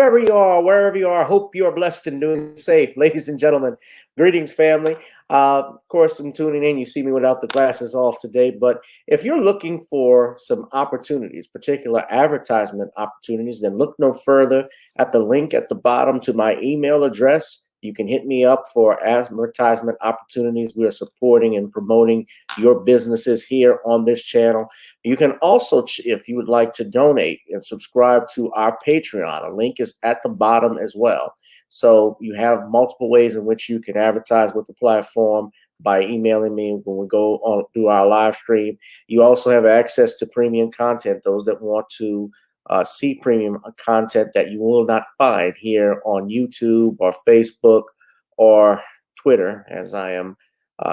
whoever you are, wherever you are, hope you are blessed and doing safe. Ladies and gentlemen, greetings, family. Of course, I'm tuning in. You see me without the glasses off today, but if you're looking for some opportunities, particular advertisement opportunities, then look no further at the link at the bottom to my email address. You can hit me up for advertisement opportunities. We are supporting and promoting your businesses here on this channel. You can also, if you would like to donate and subscribe to our Patreon, a link is at the bottom as well. So you have multiple ways in which you can advertise with the platform by emailing me when we go on through our live stream. You also have access to premium content, those that want to see premium content that you will not find here on YouTube or Facebook or Twitter, as I am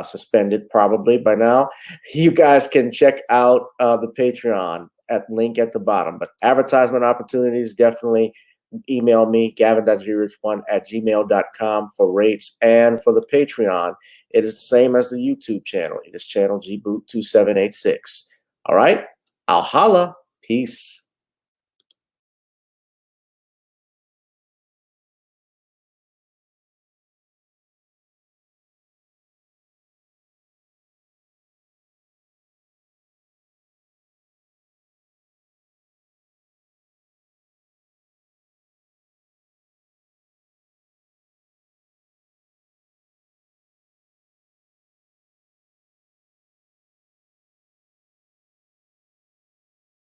suspended probably by now. You guys can check out the Patreon at link at the bottom. But advertisement opportunities, definitely email me, gavin.grich1@gmail.com for rates. And for the Patreon, it is the same as the YouTube channel. It is channel gboot2786. All right, I'll holla. Peace.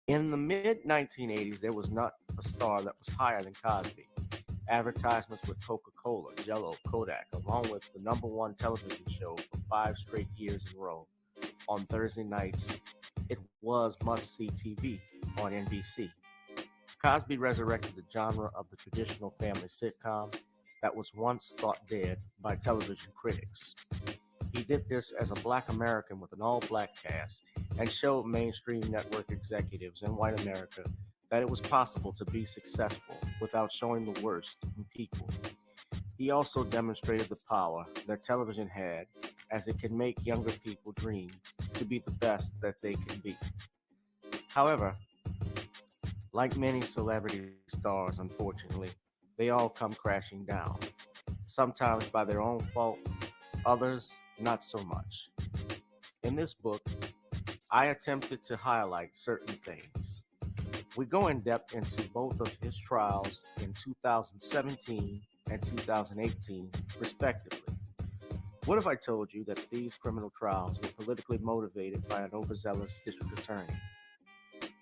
In the mid-1980s, there was not a star that was higher than Cosby. Advertisements with Coca-Cola, Jello, Kodak, along with the #1 television show for 5 straight years in a row. On Thursday nights, it was must-see TV on NBC. Cosby resurrected the genre of the traditional family sitcom that was once thought dead by television critics. He did this as a Black American with an all-Black cast and showed mainstream network executives in white America that it was possible to be successful without showing the worst in people. He also demonstrated the power that television had, as it can make younger people dream to be the best that they can be. However, like many celebrity stars, unfortunately, they all come crashing down, sometimes by their own fault, others not so much. In this book, I attempted to highlight certain things. We go in depth into both of his trials in 2017 and 2018, respectively. What if I told you that these criminal trials were politically motivated by an overzealous district attorney?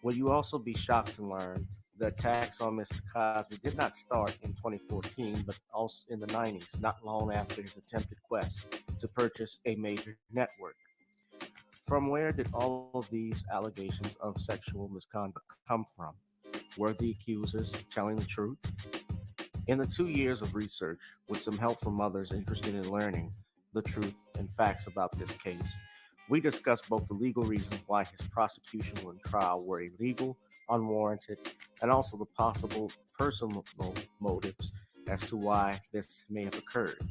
Will you also be shocked to learn the attacks on Mr. Cosby did not start in 2014, but also in the 90s, not long after his attempted quest to purchase a major network? From where did all of these allegations of sexual misconduct come from? Were the accusers telling the truth? In the 2 years of research, with some help from others interested in learning the truth and facts about this case, we discussed both the legal reasons why his prosecution and trial were illegal, unwarranted, and also the possible personal motives as to why this may have occurred.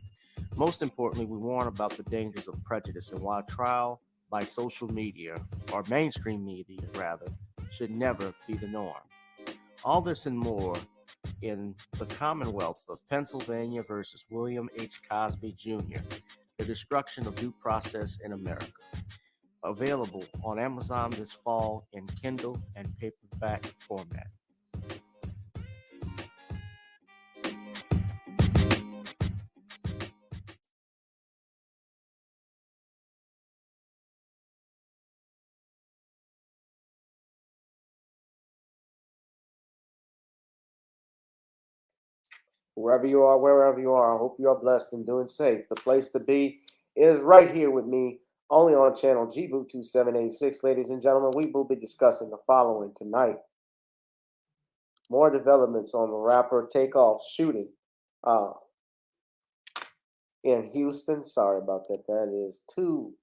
Most importantly, we warn about the dangers of prejudice and why trial by social media, or mainstream media rather, should never be the norm. All this and more in The Commonwealth of Pennsylvania versus William H. Cosby Jr., The Destruction of Due Process in America. Available on Amazon this fall in Kindle and paperback format. Wherever you are, wherever you are, I hope you are blessed and doing safe. The place to be is right here with me, only on channel gboot2786. Ladies and gentlemen, we will be discussing the following tonight. More developments on the rapper Takeoff shooting in Houston. Sorry about that. That is too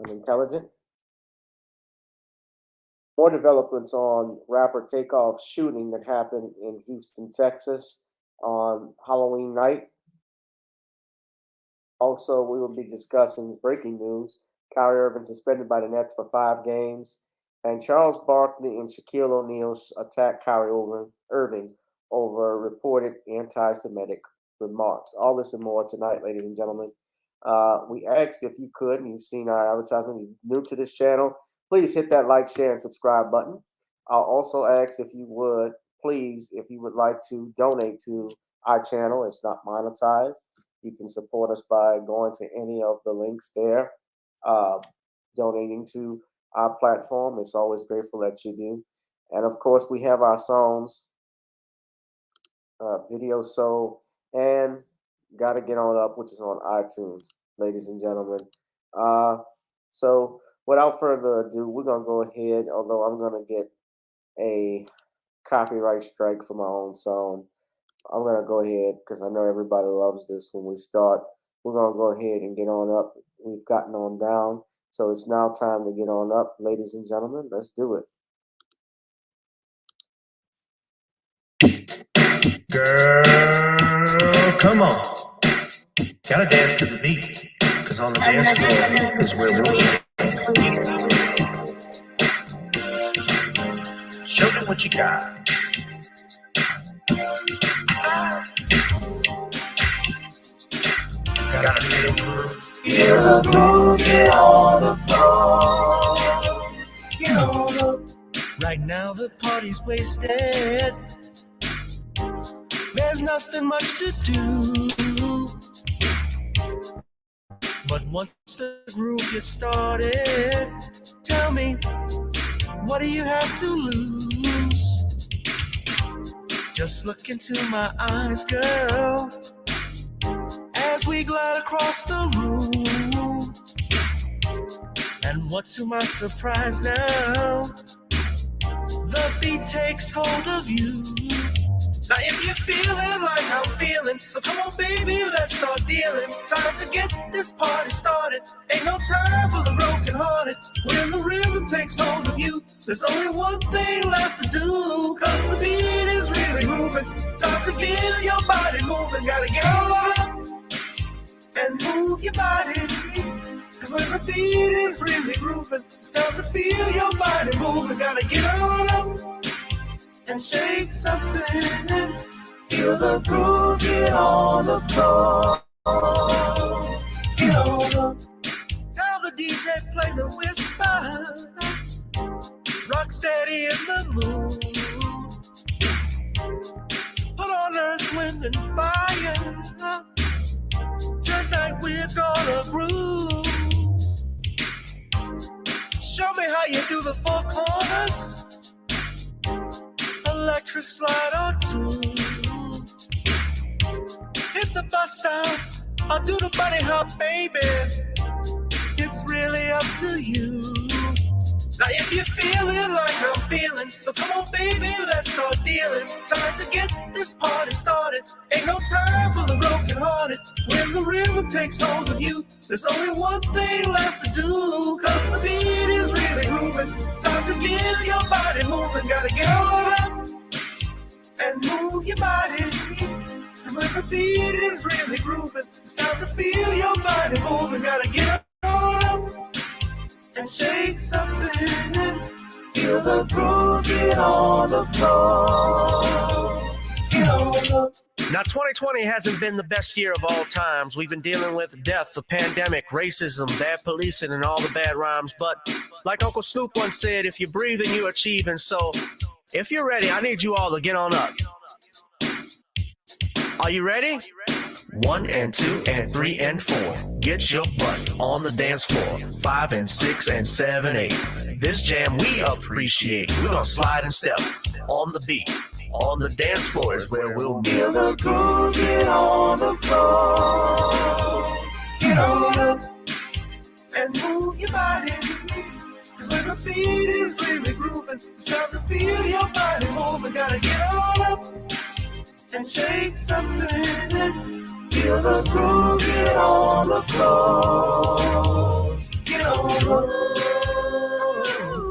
unintelligent. More developments on rapper Takeoff shooting that happened in Houston, Texas on Halloween night. Also, we will be discussing breaking news. Kyrie Irving suspended by the Nets for 5 games. And Charles Barkley and Shaquille O'Neal attacked Kyrie Irving Irving over reported anti-Semitic remarks. All this and more tonight, ladies and gentlemen. We asked if you could, and you've seen our advertisement, you're new to this channel, please hit that like, share, and subscribe button. I'll also ask if you would, please, if you would like to donate to our channel. It's not monetized. You can support us by going to any of the links there, donating to our platform. It's always grateful that you do. And of course, we have our songs, Video Soul, and Gotta Get On Up, which is on iTunes, ladies and gentlemen. So without further ado, we're going to go ahead, although I'm going to get a copyright strike for my own song. I'm going to go ahead because I know everybody loves this when we start. We're going to go ahead and get on up. We've gotten on down. So it's now time to get on up, ladies and gentlemen. Let's do it. Girl, come on. Gotta dance to the beat, cause on the dance floor is where we'll be. Show them what you got. Gotta feel the groove. Feel the groove, get on the floor. Get on the. Right now the party's wasted. There's nothing much to do. But once the groove gets started, tell me, what do you have to lose? Just look into my eyes, girl, as we glide across the room. And what to my surprise now, the beat takes hold of you. Now if you're feeling like I'm feeling, so come on baby, let's start dealing. Time to get this party started. Ain't no time for the broken hearted. When the rhythm takes hold of you, there's only one thing left to do. Cause the beat is really moving. Time to feel your body moving. Gotta get on up and move your body. Cause when the beat is really grooving, it's time to feel your body moving. Gotta get on up and shake something. Feel the groove, get on the floor. Get on the. Tell the DJ play the whispers. Rock steady in the mood. Put on earth, wind, and fire. Tonight we're gonna groove. Show me how you do the four corners. Electric slide or two. Hit the bus stop or do the bunny hop, baby. It's really up to you. Now if you're feeling like I'm feeling, so come on baby, let's start dealing. Time to get this party started. Ain't no time for the broken hearted. When the rhythm takes hold of you, there's only one thing left to do. Cause the beat is really grooving. Time to feel your body moving. Gotta get on up and move your body. Cause when the beat is really grooving, it's time to feel your body moving. Gotta get on up and shake something. Feel the groove, get on the floor. Get on the. Now 2020 hasn't been the best year of all times. We've been dealing with death, the pandemic, racism, bad policing, and all the bad rhymes. But like Uncle Snoop once said, if you breathe and you achieve. And so if you're ready, I need you all to get on up. Are you ready? 1 and 2 and 3 and 4. Get your butt on the dance floor. 5 and 6 and 7, 8. This jam we appreciate. We're gonna slide and step on the beat. On the dance floor is where we'll be. Feel the groove, get on the floor. Get on up and move your body. Cause when the beat is really grooving, it's time to feel your body moving. Gotta get on up and shake something. Feel the groove, get on the floor. Get on the floor,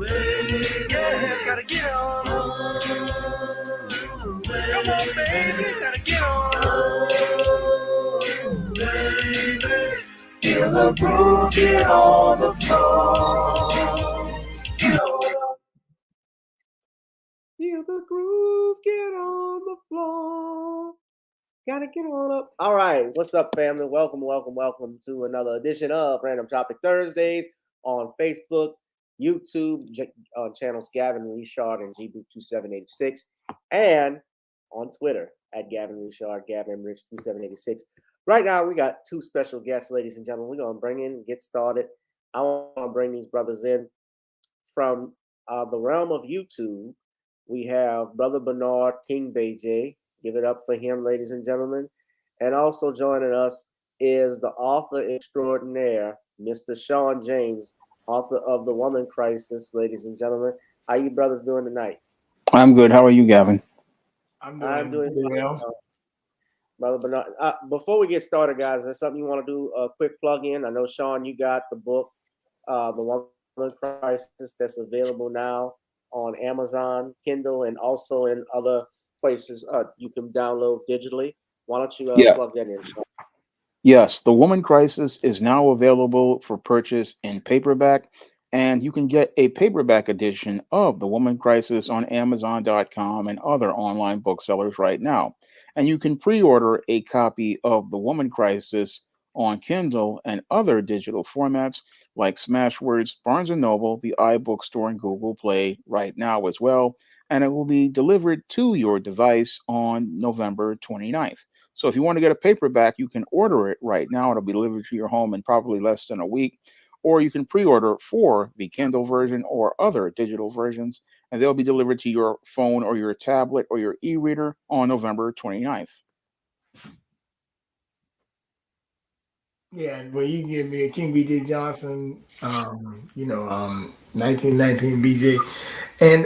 baby. Yeah, gotta get on up. Come on, baby, gotta get on up, baby. Feel the groove, get on the floor. Get on up. Feel the groove, get on the floor. Gotta get on up. All right, what's up, family? Welcome to another edition of Random Topic Thursdays on Facebook, YouTube, channels Gavin Richard and GBoot2786, and on Twitter at Gavin Richard, Gavin Rich2786. Right now, we got two special guests, ladies and gentlemen. We're gonna bring in and get started. I want to bring these brothers in from the realm of YouTube. We have Brother Bernard King BJ. Give it up for him, ladies and gentlemen. And also joining us is the author extraordinaire, Mr. Sean James, author of The Woman Crisis, ladies and gentlemen. How you brothers doing tonight? I'm good. How are you, Gavin? I'm doing well. Brother Bernard, before we get started, guys, there's something you want to do a quick plug in? I know, Sean, you got the book, The Woman Crisis, that's available now on Amazon, Kindle, and also in other places you can download digitally. Why don't you plug that in? Yes, The Woman Crisis is now available for purchase in paperback, and you can get a paperback edition of The Woman Crisis on Amazon.com and other online booksellers right now. And you can pre-order a copy of The Woman Crisis on Kindle and other digital formats like Smashwords, Barnes & Noble, the iBookstore, and Google Play right now as well. And it will be delivered to your device on November 29th. So if you want to get a paperback, you can order it right now. It'll be delivered to your home in probably less than a week. Or you can pre-order for the Kindle version or other digital versions, and they'll be delivered to your phone or your tablet or your e-reader on November 29th. Yeah, well, you can give me a King BJ Johnson, 1919 BJ.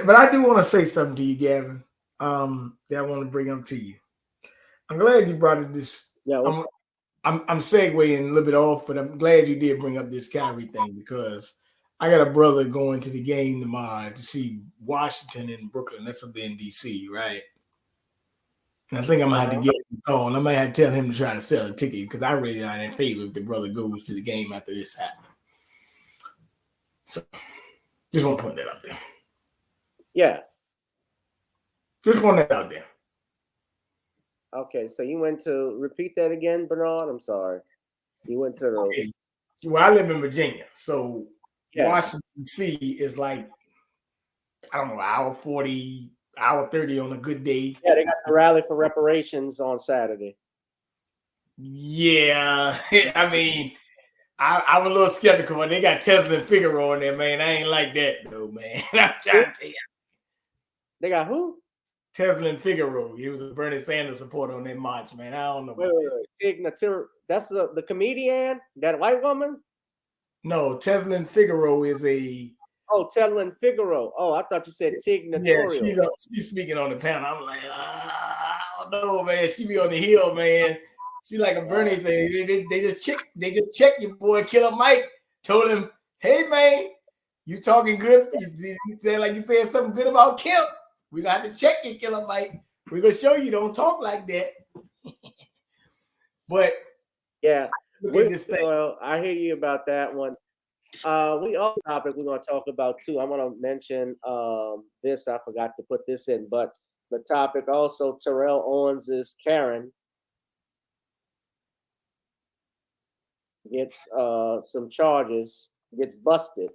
But I do want to say something to you, Gavin, that I want to bring up to you. I'm glad you brought up this. Yeah, I'm segueing a little bit off, but I'm glad you did bring up this Kyrie thing because I got a brother going to the game tomorrow to see Washington and Brooklyn. That's up in D.C., right? And I think I'm going to have to get him a call, and I might have to tell him to try to sell a ticket because I really not in favor if the brother goes to the game after this happens. So just want to put that out there. Yeah. Just want that out there. Okay, so you went to repeat that again, Bernard? I'm sorry. You went to the. Okay. Well, I live in Virginia, so Washington D.C. is like, I don't know, hour 40, hour 30 on a good day. Yeah, they got the rally for reparations on Saturday. Yeah, I mean, I'm a little skeptical when they got Tesla and Figaro in there, man. I ain't like that, though, man. I'm trying to tell you. They got who? Tesla and Figaro. He was a Bernie Sanders supporter on that march, man. I don't know. Wait. That's the comedian, that white woman? No, Tesla and Figaro is a. Oh, Tesla and Figaro. Oh, I thought you said Tig Notorious. Yeah, she's speaking on the panel. I'm like, I don't know, man. She be on the hill, man. She like a Bernie thing. They just checked your boy Killer Mike. Told him, hey man, you talking good? You said something good about Kemp. We gonna have to check you, Killer Mike. We're gonna show you don't talk like that. But yeah, well, I hear you about that one. We all topic we're gonna talk about too. I want to mention this. I forgot to put this in, but the topic also Terrell Owens' Karen gets some charges, gets busted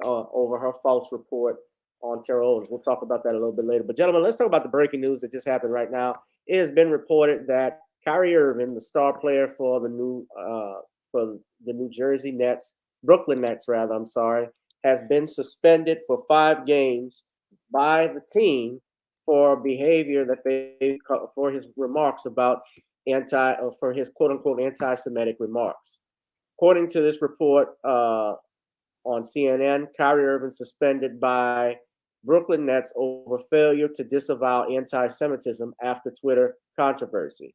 over her false report on Terrell Owens. We'll talk about that a little bit later. But gentlemen, let's talk about the breaking news that just happened right now. It has been reported that Kyrie Irving, the star player for the New Jersey Nets, Brooklyn Nets rather, I'm sorry, has been suspended for 5 games by the team for behavior for his remarks about for his quote unquote anti-Semitic remarks. According to this report on CNN, Kyrie Irving suspended by Brooklyn Nets over failure to disavow anti-Semitism after Twitter controversy.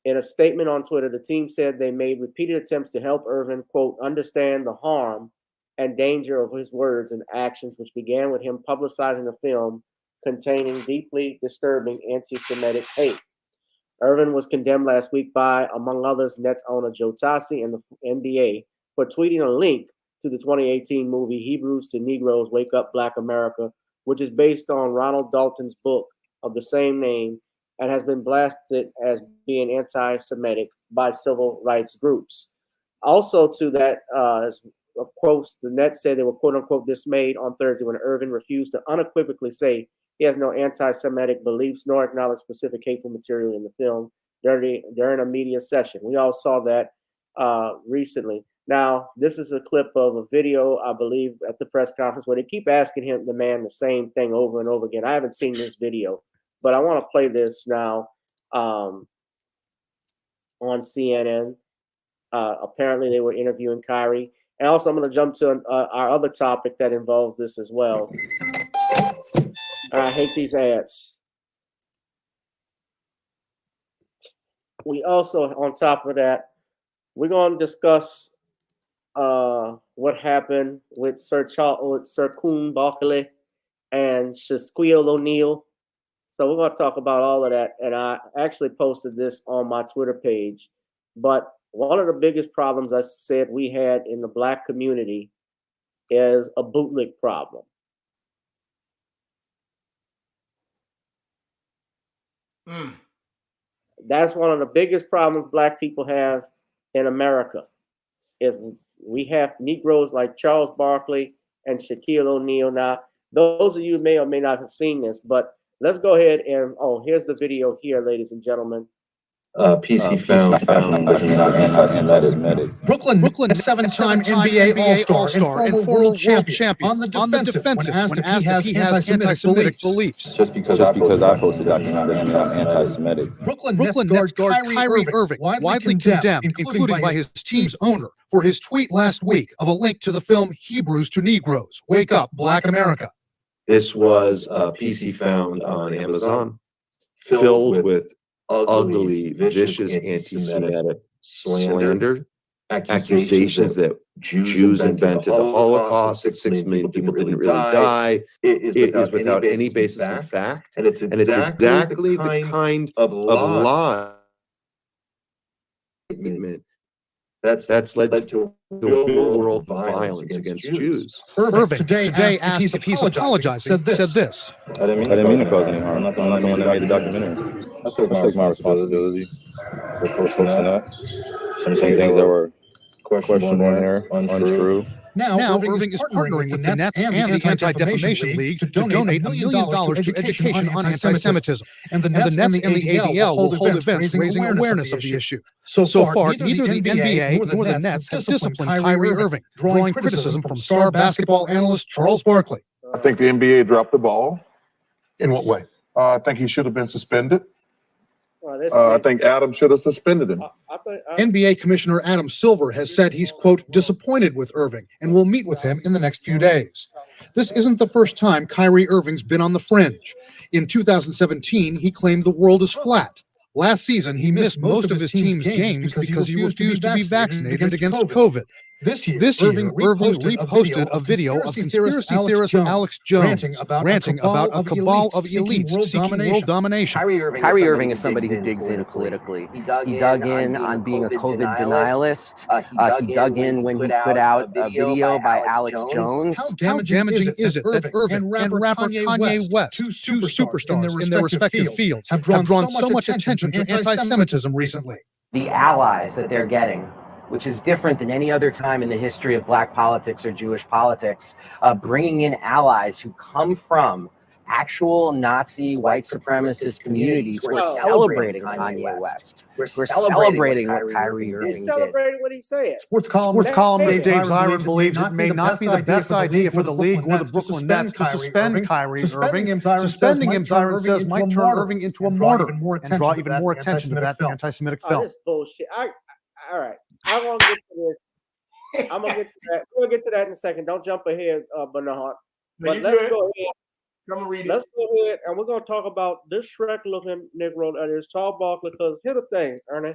In a statement on Twitter, the team said they made repeated attempts to help Irving, quote, understand the harm and danger of his words and actions, which began with him publicizing a film containing deeply disturbing anti-Semitic hate. Irving was condemned last week by, among others, Nets owner Joe Tassi and the NBA for tweeting a link to the 2018 movie Hebrews to Negroes Wake Up Black America, which is based on Ronald Dalton's book of the same name and has been blasted as being anti-Semitic by civil rights groups. Also to that, of course, the net said they were quote-unquote dismayed on Thursday when Irving refused to unequivocally say he has no anti-Semitic beliefs nor acknowledge specific hateful material in the film during a media session. We all saw that recently. Now, this is a clip of a video, I believe, at the press conference where they keep asking the man the same thing over and over again. I haven't seen this video, but I want to play this now on CNN. Apparently, they were interviewing Kyrie. And also, I'm going to jump to our other topic that involves this as well. I hate these ads. We also, on top of that, we're going to discuss what happened with Sir Coon Barkley and Shaquille O'Neal. So we're going to talk about all of that. And I actually posted this on my Twitter page. But one of the biggest problems I said we had in the Black community is a bootleg problem. That's one of the biggest problems Black people have in America. Is we have Negroes like Charles Barkley and Shaquille O'Neal. Now, those of you may or may not have seen this, but let's go ahead and, here's the video here, ladies and gentlemen. PC found was not anti-Semitic. Brooklyn, seven-time NBA All-Star and former champion on the defensive when asked if he has anti-Semitic beliefs. Just because I posted that doesn't mean I'm anti-Semitic. Brooklyn Nets guard Kyrie Irving, widely condemned, including by his team's owner, for his tweet last week of a link to the film Hebrews to Negroes, Wake Up, Black America. This was a PC found on Amazon, filled with ugly, vicious anti-Semitic slander, accusations that Jews invented the Holocaust, 6 million people didn't really die. It is without any basis in fact, and it's exactly the kind of lie that's led to real world violence against Jews. Irving today asked if he's apologizing, said this. I didn't mean to cause any harm. I'm not the one that made the documentary. I take my responsibility for posting that. Some things that were questionable in here, untrue. Now Irving is partnering with the Nets and the Anti-Defamation League to donate $1 million to education on anti-Semitism. And the Nets and the ADL will hold events raising awareness of the issue. So far, neither the NBA nor the Nets have disciplined Kyrie Irving, drawing criticism from star basketball analyst Charles Barkley. I think the NBA dropped the ball. In what way? I think he should have been suspended. I think Adam should have suspended him. NBA Commissioner Adam Silver has said he's, quote, disappointed with Irving and will meet with him in the next few days. This isn't the first time Kyrie Irving's been on the fringe. In 2017, he claimed the world is flat. Last season, he missed most of his team's games because he refused to be vaccinated against COVID. This year, Irving reposted a video of conspiracy theorist Alex Jones ranting about a cabal of elites seeking world domination. Kyrie Irving is somebody who digs in politically. He dug in on being a COVID denialist. He dug in when he put out a video by Alex Jones. How damaging is it that Irving and rapper Kanye West, two superstars in their respective fields, have drawn so much attention to anti-Semitism recently? The allies that they're getting, which is different than any other time in the history of Black politics or Jewish politics, bringing in allies who come from actual Nazi white supremacist communities. We're celebrating Kanye West. We're celebrating what Kyrie Irving did. He's celebrating what he said. Sports columnist Dave Zirin believes it may not be the best idea for the league or the Brooklyn Nets to suspend Kyrie Irving. Suspending him, Zirin says, might turn Irving into a martyr and draw even more attention to that anti-Semitic film. This bullshit. All right. I want to get to this. I'm gonna get to that. We'll get to that in a second. Don't jump ahead, Bernard. But let's go ahead. I'm gonna read it. Let's go ahead and we're gonna talk about this Shrek-looking Negro that is Charles Barkley. Because here's the thing, Ernie.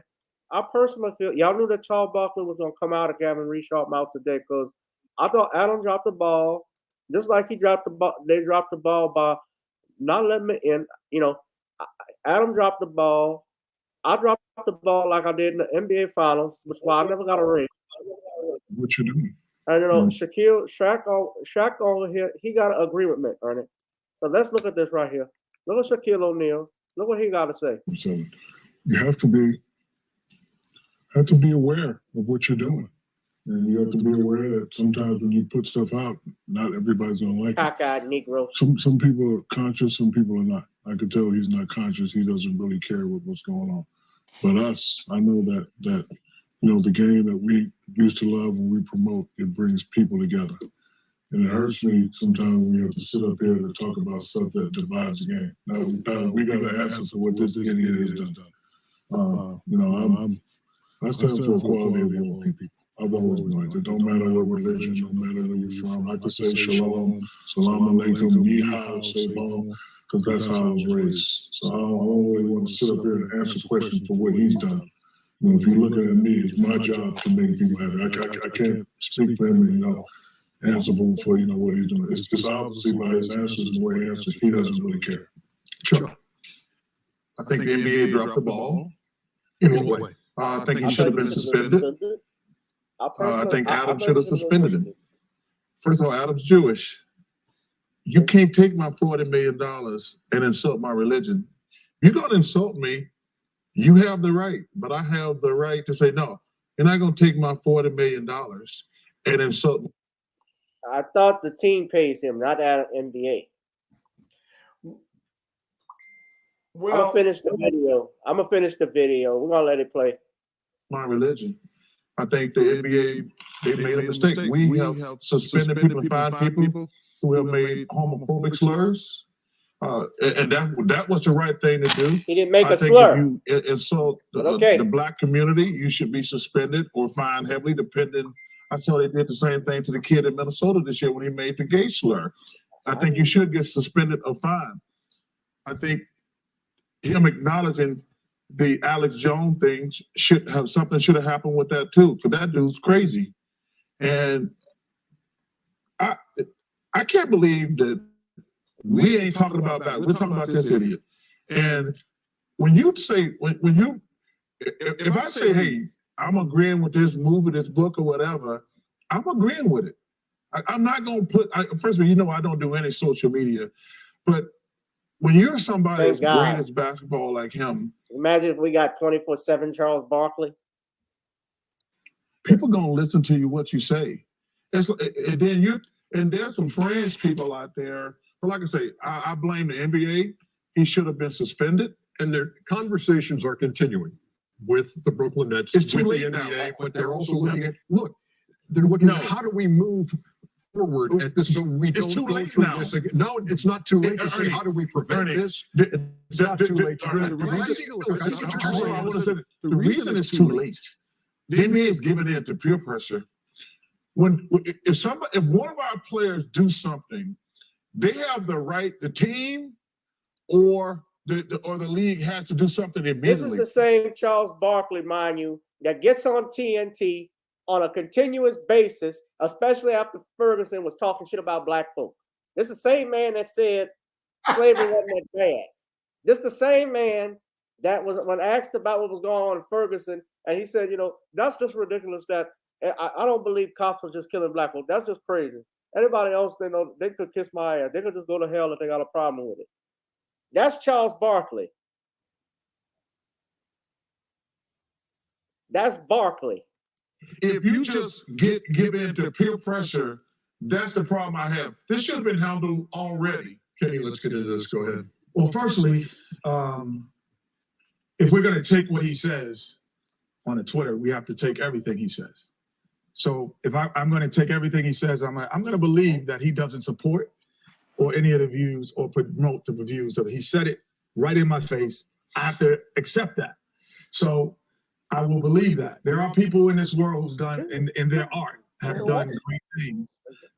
I personally feel y'all knew that Charles Barkley was gonna come out of Gavin Resharp mouth today because I thought Adam dropped the ball, just like he dropped the ball. They dropped the ball by not letting me in. Adam dropped the ball. I dropped the ball like I did in the NBA Finals, which is why I never got a ring. What you doing? And Shaq over here, he got to agree with me, Ernie. So let's look at this right here. Look at Shaquille O'Neal. Look what he got to say. So you have to be aware of what you're doing. And you have to be aware that sometimes when you put stuff out, not everybody's gonna like it. Cockeyed Negro. Some people are conscious, some people are not. I could tell he's not conscious. He doesn't really care what's going on. But us, I know that the game that we used to love and we promote, it brings people together. And it hurts me sometimes when you have to sit up here to talk about stuff that divides the game. Now we got to answer for what this idiot has done. I stand for equality of all people. I've always known it. It don't matter what religion, no matter where you're from. I could say shalom, salam alaikum, ni hao, say bon, because that's how I was raised. So I don't really want to sit up here and answer questions for what he's done. If you're looking at me, it's my job to make people happy. I can't speak for him and, answer for what he's doing. It's obviously by his answers and the way he answers, he doesn't really care. Chuck, I think the NBA dropped the ball. In what way? I think he should have been suspended. I think Adam should have suspended him. First of all, Adam's Jewish. You can't take my $40 million and insult my religion. You're going to insult me. You have the right, but I have the right to say, no, you're not going to take my $40 million and insult me. I thought the team pays him, not the NBA. Well, I'm gonna finish the video. We're gonna let it play. My religion. I think the NBA, they made a mistake. We have suspended people and fined people who have made homophobic slurs. And that was the right thing to do. He didn't make a slur. If you insult the black community, you should be suspended or fined heavily, depending. I saw they did the same thing to the kid in Minnesota this year when he made the gay slur. I think you should get suspended or fined. I think him acknowledging the Alex Jones thing should have happened with that too, because that dude's crazy. And I can't believe that we ain't talking about that. We're talking about this idiot. And when you say, if I say, hey, I'm agreeing with this movie, this book, or whatever, I'm agreeing with it. I'm not going to first of all, I don't do any social media, but when you're somebody as great as basketball like him. Imagine if we got 24/7 Charles Barkley. People going to listen to what you say. And there's some French people out there, but like I say, I blame the NBA. He should have been suspended. And their conversations are continuing with the Brooklyn Nets, it's too with late the NBA, now. but they're also looking at, they're looking at how do we move forward at this so we don't go through this again. No, it's not too late to say, how do we prevent this? It's not too late to do the reason it's too late, the NBA is giving in to peer pressure. If one of our players do something, they have the right, the team or the league has to do something immediately. This is the same Charles Barkley, mind you, that gets on TNT on a continuous basis, especially after Ferguson was talking shit about black folk. This is the same man that said slavery wasn't that bad. This is the same man that was, when asked about what was going on in Ferguson, and he said, that's just ridiculous that I don't believe cops are just killing black folk. That's just crazy. Anybody else, they could kiss my ass. They could just go to hell if they got a problem with it. That's Charles Barkley. That's Barkley. If you just give in to peer pressure, that's the problem I have. This should have been handled already. Kenny, let's get into this. Go ahead. Well, firstly, if we're going to take what he says on the Twitter, we have to take everything he says. So if I'm going to take everything he says, I'm going to believe that he doesn't support or any of the views or promote the views of it. He said it right in my face. I have to accept that. So I will believe that. There are people in this world who's done, in their art, have done great things,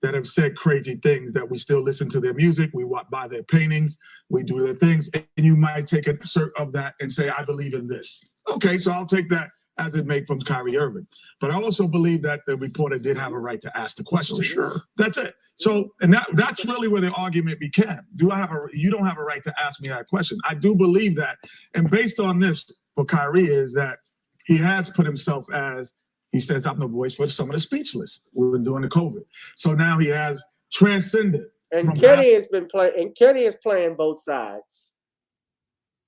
that have said crazy things, that we still listen to their music, we walk by their paintings, we do their things, and you might take an excerpt of that and say, I believe in this. Okay, so I'll take that as it may from Kyrie Irving. But I also believe that the reporter did have a right to ask the question. Sure. That's it. So, and that's really where the argument began. You don't have a right to ask me that question. I do believe that. And based on this for Kyrie is that he has put himself as, he says, I'm the voice for some of the speechless. We've been doing the COVID. So now he has transcended And Kenny has been playing, and Kenny is playing both sides.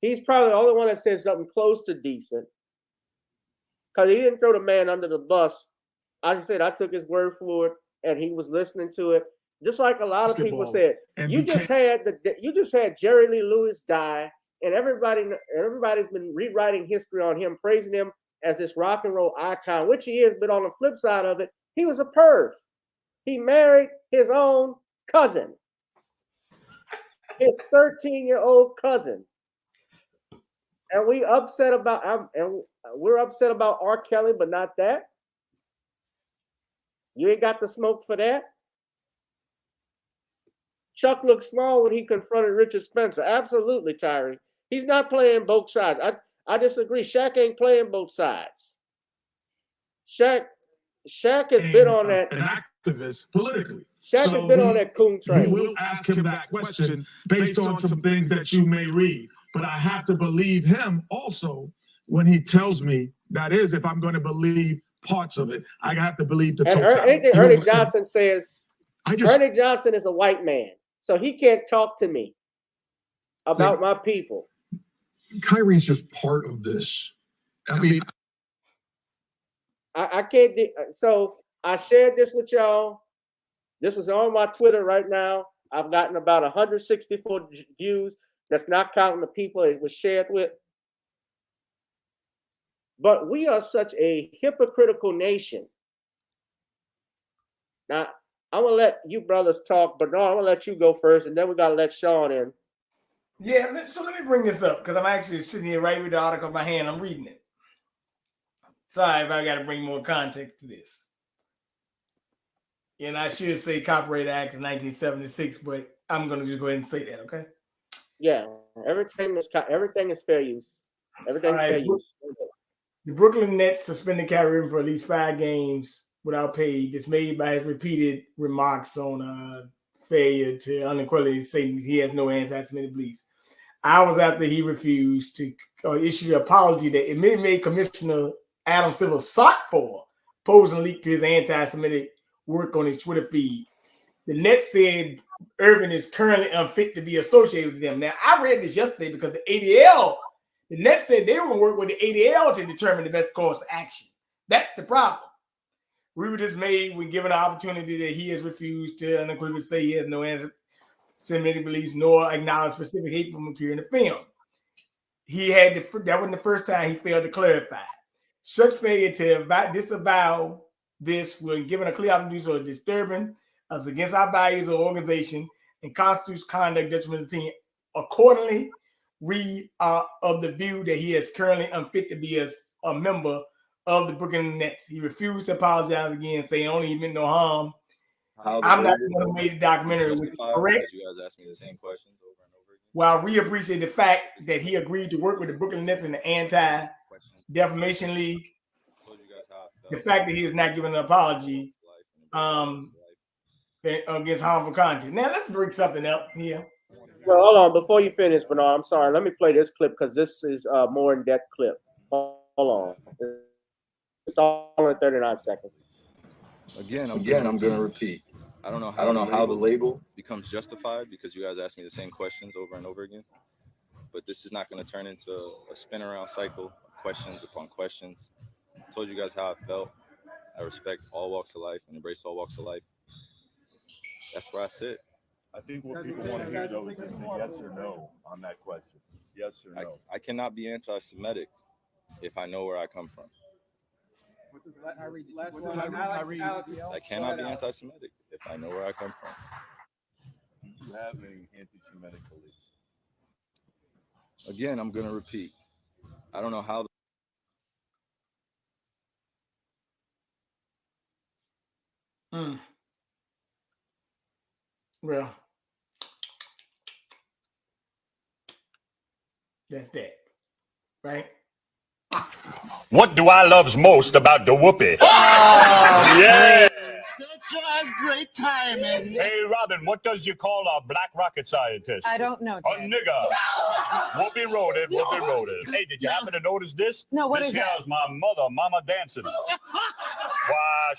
He's probably the only one that said something close to decent. Because he didn't throw the man under the bus. I said I took his word for it, and he was listening to it. Just like a lot of people said. You just had Jerry Lee Lewis die, and everybody's been rewriting history on him, praising him as this rock and roll icon, which he is, but on the flip side of it, he was a perv. He married his own cousin. His 13-year-old cousin. And we're upset about R. Kelly, but not that. You ain't got the smoke for that. Chuck looked small when he confronted Richard Spencer. Absolutely, Tyree. He's not playing both sides. I disagree. Shaq ain't playing both sides. Shaq has been on that. An activist politically. Shaq has been on that coon train. We will ask him that question based on some things that you may read. But I have to believe him also when he tells me that is, if I'm going to believe parts of it, I have to believe the totality. Ernie Johnson says, Ernie Johnson is a white man, so he can't talk to me about my people. Kyrie's just part of this. I mean, I can't. So I shared this with y'all. This is on my Twitter right now. I've gotten about 164 views. That's not counting the people it was shared with. But we are such a hypocritical nation. Now, I'm going to let you brothers talk, but no, I'm going to let you go first, and then we got to let Sean in. Yeah, so let me bring this up, because I'm actually sitting here right with the article in my hand. I'm reading it. Sorry if I got to bring more context to this. And I should say Copyright Act of 1976, but I'm going to just go ahead and say that, okay? Yeah, everything is fair use. Everything's fair use. The Brooklyn Nets suspended Kyrie Irving for at least 5 games without pay, dismayed by his repeated remarks on failure to unequivocally say he has no anti-Semitic beliefs. Hours after he refused to issue the apology that it made Commissioner Adam Silver sought for, posing leaked to his anti-Semitic work on his Twitter feed. The Nets said Irving is currently unfit to be associated with them. Now, I read this yesterday because the ADL, the Nets said they were going to work with the ADL to determine the best course of action. That's the problem. We were dismayed when given the opportunity that he has refused to unequivocally say he has no anti-Semitic beliefs nor acknowledge specific hate from occurring in the film. That wasn't the first time he failed to clarify. Such failure to disavow this when given a clear opportunity or disturbing us against our values of organization and constitutes conduct detrimental to the team. Accordingly, we are of the view that he is currently unfit to be a member of the Brooklyn Nets. He refused to apologize again, saying only he meant no harm. I'm not the one who made the documentary, which is correct. You guys asked me the same questions over and over again. While we appreciate the fact that he agreed to work with the Brooklyn Nets in the Anti-Defamation League, the fact that he is not giving an apology against harmful content. Now, let's bring something up here. Well, hold on. Before you finish, Bernard, I'm sorry. Let me play this clip because this is a more in-depth clip. Hold on. It's all in 39 seconds. Again, I'm going to repeat. I don't know how the label becomes justified because you guys asked me the same questions over and over again. But this is not going to turn into a spin around cycle of questions upon questions. I told you guys how I felt. I respect all walks of life and embrace all walks of life. That's where I sit. I think what people want to hear, though, is just a yes or no on that question. Yes or no. I cannot be anti-Semitic if I know where I come from. I cannot be anti-Semitic if I know where I come from. Do you have any anti-Semitic beliefs? Again, I'm going to repeat. I don't know how. Well, that's that, right? What do I loves most about the whoopee? Yeah! Such a great timing. Hey, Robin, what does you call a black rocket scientist? I don't know. A nigga. Whoopee rolled it, whoopee rolled it. Hey, did you happen to notice this? No, what this is that? This my mother, Mama Dancing. Why,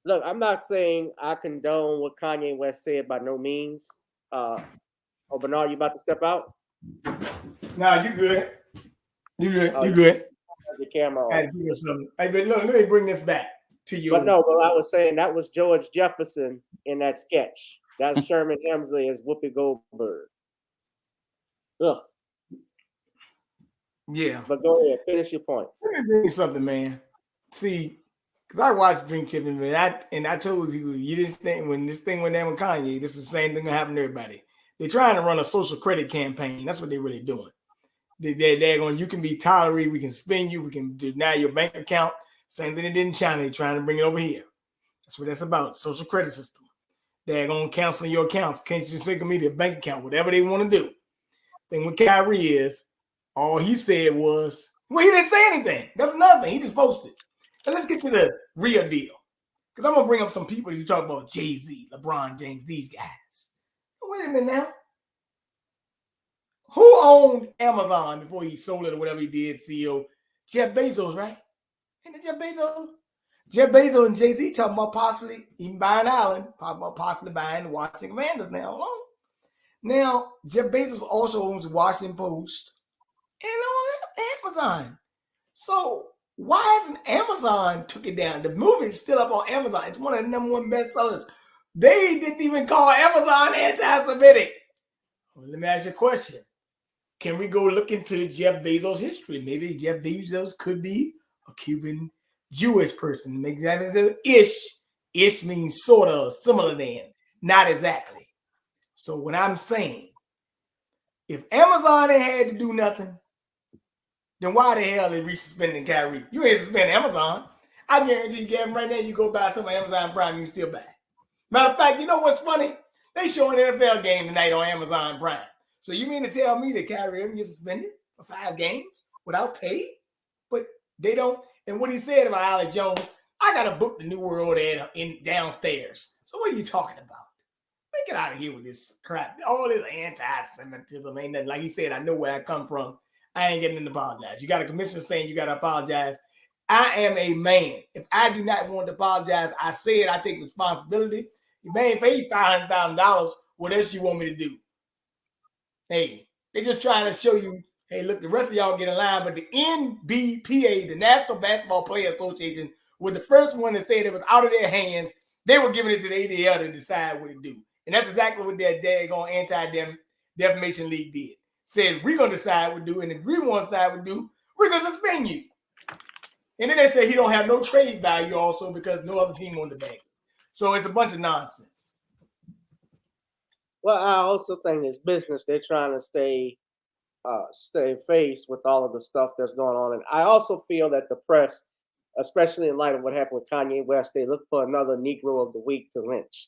Look, I'm not saying I condone what Kanye West said by no means. Oh, Bernard, you about to step out? Nah, you good. You good. Oh, You good. your camera I off. had to give us something. Hey, but look, let me bring this back to you. But no, but I was saying that was George Jefferson in that sketch. That's Sherman Hemsley as Whoopi Goldberg. Ugh. Yeah. But go ahead, finish your point. Let me bring you something, man. See, because I watched Drink Champion, man, I told people, you just think when this thing went down with Kanye, this is the same thing that happened to everybody. They're trying to run a social credit campaign. That's what they're really doing. They're going, you can be tolerated, we can spend you, we can deny your bank account. Same thing they did in China. They're trying to bring it over here. That's what that's about, social credit system. They're going to cancel your accounts, can't you single me their bank account, whatever they want to do. Thing with Kyrie is, all he said was, well, he didn't say anything. That's nothing. He just posted. And let's get to the real deal. Because I'm going to bring up some people who talk about Jay-Z, LeBron James, these guys. Wait a minute now. Who owned Amazon before he sold it or whatever he did, CEO? Jeff Bezos, right? Ain't it Jeff Bezos? Jeff Bezos and Jay-Z talking about possibly even buying Island, talking about possibly buying the Washington Commanders now. Hold on. Now, Jeff Bezos also owns the Washington Post and Amazon. So why hasn't Amazon took it down? The movie is still up on Amazon. It's one of the #1 bestsellers. They didn't even call Amazon anti-Semitic. Well, let me ask you a question. Can we go look into Jeff Bezos' history? Maybe Jeff Bezos could be a Cuban Jewish person. Make that ish. Ish means sort of, similar than, not exactly. So what I'm saying, if Amazon ain't had to do nothing, then why the hell is we suspending Kyrie? You ain't suspending Amazon. I guarantee you, Gavin, right now you go buy some Amazon Prime, you can still buy it. Matter of fact, you know what's funny? They showing an NFL game tonight on Amazon Prime. So you mean to tell me that Kyrie Irving gets suspended for 5 games without pay? But they don't. And what he said about Alex Jones, I got to book the New World ad in downstairs. So what are you talking about? Get out of here with this crap. All this anti-Semitism ain't nothing. Like he said, I know where I come from. I ain't getting to apologize. You got a commissioner saying you got to apologize. I am a man. If I do not want to apologize, I said I take responsibility. You may pay $500,000. What else you want me to do? Hey, they're just trying to show you, hey, look, the rest of y'all get in line. But the NBPA, the National Basketball Players Association, was the first one that said it was out of their hands. They were giving it to the ADL to decide what to do. And that's exactly what that daggone Anti-Defamation League did. Said, we're going to decide what to do. And if we want to decide what to do, we're going to suspend you. And then they said he don't have no trade value also because no other team on the bank. So it's a bunch of nonsense. Well, I also think it's business. They're trying to stay faced with all of the stuff that's going on. And I also feel that the press, especially in light of what happened with Kanye West, they look for another Negro of the Week to lynch.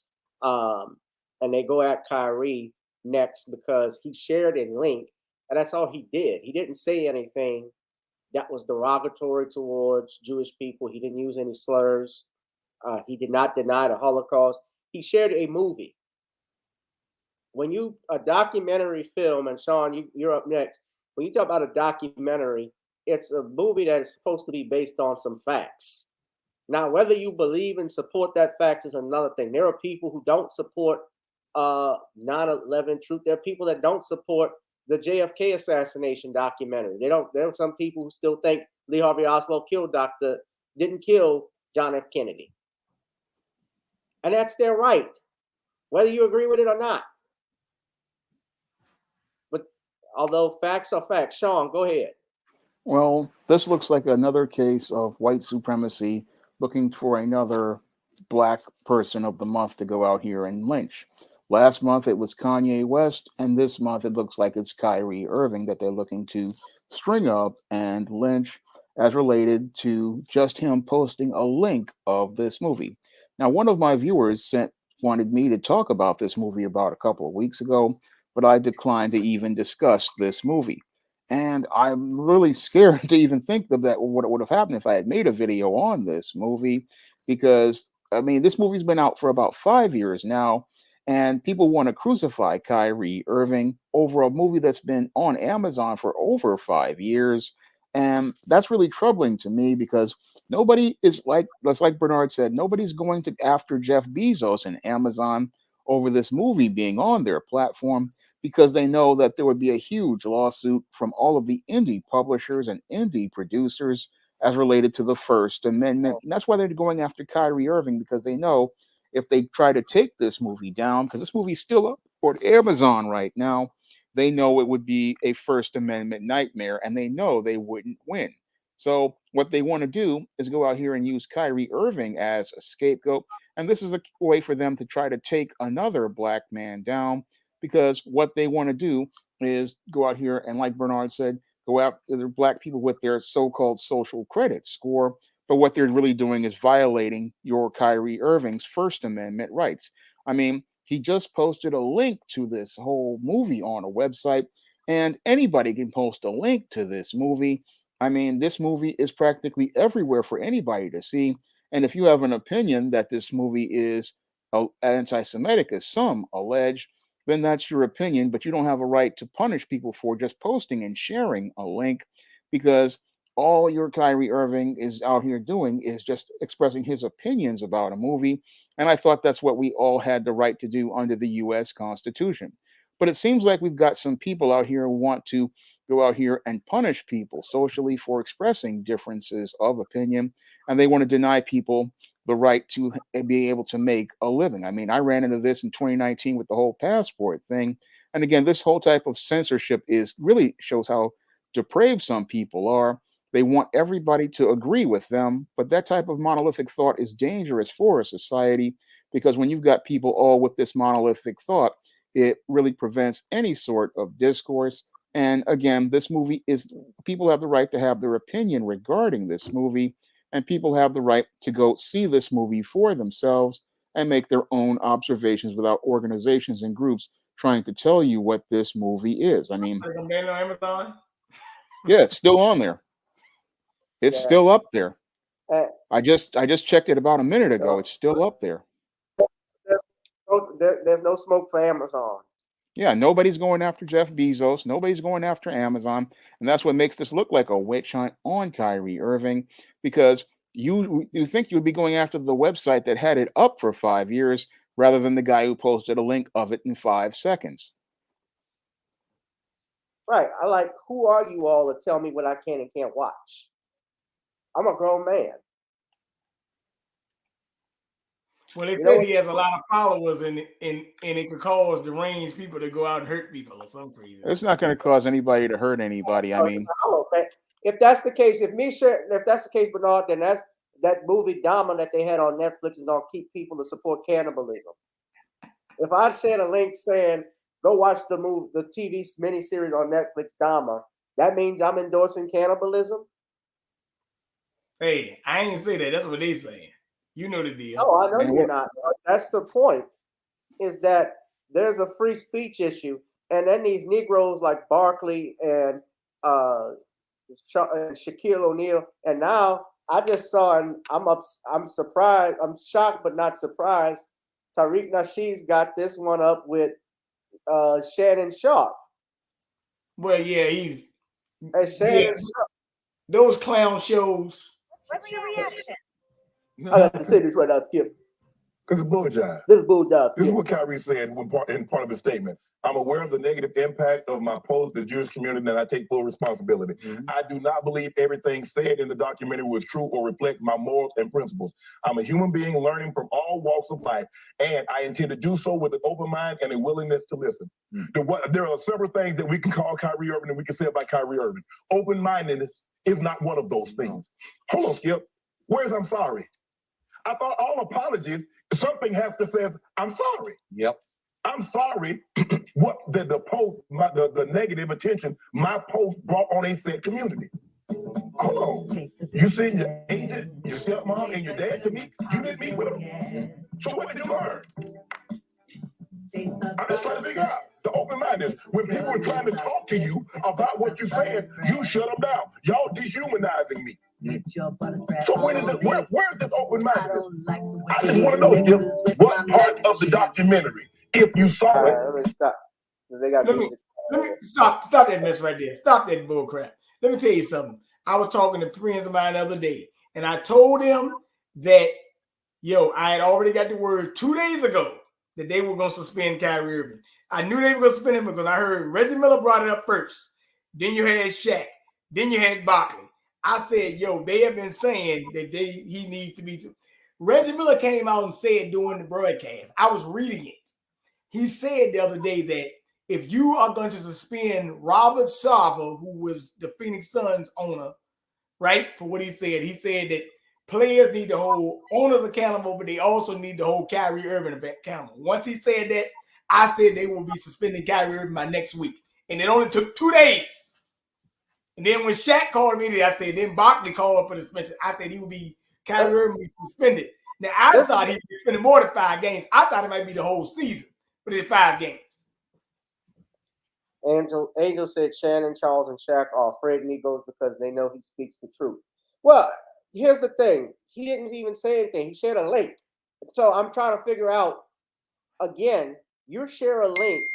And they go at Kyrie next because he shared a link, and that's all he did. He didn't say anything that was derogatory towards Jewish people. He didn't use any slurs. He did not deny the Holocaust. He shared a movie. When a documentary film, and Sean, you're up next. When you talk about a documentary, it's a movie that is supposed to be based on some facts. Now, whether you believe and support that facts is another thing. There are people who don't support 9/11 truth. There are people that don't support the JFK assassination documentary. There are some people who still think Lee Harvey Oswald didn't kill John F. Kennedy. And that's their right, whether you agree with it or not. But although facts are facts, Sean, go ahead. Well, this looks like another case of white supremacy looking for another black person of the month to go out here and lynch. Last month it was Kanye West, and this month it looks like it's Kyrie Irving that they're looking to string up and lynch as related to just him posting a link of this movie. Now, one of my viewers wanted me to talk about this movie about a couple of weeks ago, but I declined to even discuss this movie. And I'm really scared to even think of that, what would have happened if I had made a video on this movie, because, I mean, this movie's been out for about 5 years now, and people want to crucify Kyrie Irving over a movie that's been on Amazon for over 5 years. And that's really troubling to me because Nobody is like Bernard said, nobody's going to after Jeff Bezos and Amazon over this movie being on their platform because they know that there would be a huge lawsuit from all of the indie publishers and indie producers as related to the First Amendment. And that's why they're going after Kyrie Irving, because they know if they try to take this movie down, because this movie's still up on Amazon right now, they know it would be a First Amendment nightmare, and they know they wouldn't win. So what they want to do is go out here and use Kyrie Irving as a scapegoat. And this is a way for them to try to take another black man down, because what they want to do is go out here and, like Bernard said, go after the black people with their so-called social credit score. But what they're really doing is violating your Kyrie Irving's First Amendment rights. I mean, he just posted a link to this whole movie on a website, and anybody can post a link to this movie. I mean, this movie is practically everywhere for anybody to see. And if you have an opinion that this movie is anti-Semitic, as some allege, then that's your opinion, but you don't have a right to punish people for just posting and sharing a link, because all your Kyrie Irving is out here doing is just expressing his opinions about a movie. And I thought that's what we all had the right to do under the U.S. Constitution. But it seems like we've got some people out here who want to go out here and punish people socially for expressing differences of opinion, and they want to deny people the right to be able to make a living. I mean, I ran into this in 2019 with the whole passport thing. And again, this whole type of censorship is really shows how depraved some people are. They want everybody to agree with them, but that type of monolithic thought is dangerous for a society, because when you've got people all with this monolithic thought, it really prevents any sort of discourse. And again, this movie is, people have the right to have their opinion regarding this movie, and people have the right to go see this movie for themselves and make their own observations without organizations and groups trying to tell you what this movie is. I mean, yeah, it's still on there. It's still up there. I just checked it about a minute ago. It's still up there. There's no smoke for Amazon. Yeah, nobody's going after Jeff Bezos. Nobody's going after Amazon. And that's what makes this look like a witch hunt on Kyrie Irving, because you think you'd be going after the website that had it up for 5 years rather than the guy who posted a link of it in 5 seconds. Right. I like, who are you all to tell me what I can and can't watch? I'm a grown man. Well, they said he has a lot of followers, and it could cause deranged people to go out and hurt people or some reason. It's not going to cause anybody to hurt anybody. I mean, if that's the case, if that's the case, Bernard, then that movie Dama that they had on Netflix is going to keep people to support cannibalism. If I shared a link saying go watch the TV miniseries on Netflix Dama, that means I'm endorsing cannibalism. Hey, I ain't say that. That's what they saying. You know the deal. Oh, I know you're not. That's the point, is that there's a free speech issue. And then these Negroes like Barkley and Shaquille O'Neal. And now I just saw, and I'm surprised. I'm shocked, but not surprised. Tariq Nasheed's got this one up with Shannon Sharp. Well, yeah, he's... Shannon Sharp. Those clown shows. What's your reaction? I got to say this right now, Skip. Because it's bull jive. This is bull jive. This is what Kyrie said in part of his statement. I'm aware of the negative impact of my post, the Jewish community, and I take full responsibility. I do not believe everything said in the documentary was true or reflect my morals and principles. I'm a human being learning from all walks of life, and I intend to do so with an open mind and a willingness to listen. There are several things that we can call Kyrie Irving and we can say about Kyrie Irving. Open-mindedness is not one of those things. Hold on, Skip. Where's I'm sorry? I thought all apologies, something has to say, I'm sorry. Yep. I'm sorry what the post, the negative attention my post brought on a said community. Hold on. You send your agent, your stepmom, and your dad to me. You didn't meet with them. So what did you learn? I'm just trying to figure out the open mindedness. When people are trying to talk to you about what you're saying, you shut them down. Y'all dehumanizing me. So where's this open mindedness? I just want to know, Skip, what part of the documentary, if you saw it. Let me stop. Let me stop that mess right there. Stop that bull crap. Let me tell you something. I was talking to friends of mine the other day, And I told him that, I had already got the word 2 days ago that they were going to suspend Kyrie Irving. I knew they were going to suspend him because I heard Reggie Miller brought it up first. Then you had Shaq. Then you had Barkley. I said, they have been saying that he needs to be. Reggie Miller came out and said during the broadcast, I was reading it. He said the other day that if you are going to suspend Robert Sarver, who was the Phoenix Suns owner, right, for what he said that players need to hold owners accountable, but they also need to hold Kyrie Irving accountable. Once he said that, I said they will be suspending Kyrie Irving by next week. And it only took 2 days. And then when Shaq called me, I said, then Barkley called for the suspension. I said Kyrie Irving be suspended. Now, I thought he'd be suspended more than 5 games. I thought it might be the whole season, but it's 5 games. Angel said Shannon, Charles, and Shaq are afraid of Negros because they know he speaks the truth. Well, here's the thing. He didn't even say anything. He shared a link. So I'm trying to figure out, again, you share a link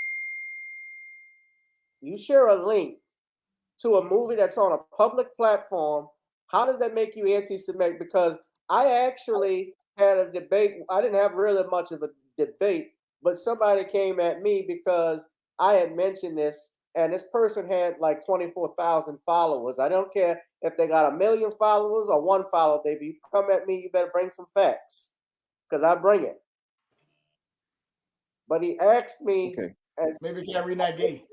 to a movie that's on a public platform. How does that make you anti-Semitic? Because I actually had a debate. I didn't have really much of a debate, but somebody came at me because I had mentioned this, and this person had like 24,000 followers. I don't care if they got 1 million followers or 1 follower, baby. You come at me, you better bring some facts, because I bring it. But he asked me, maybe Kyrie not gay.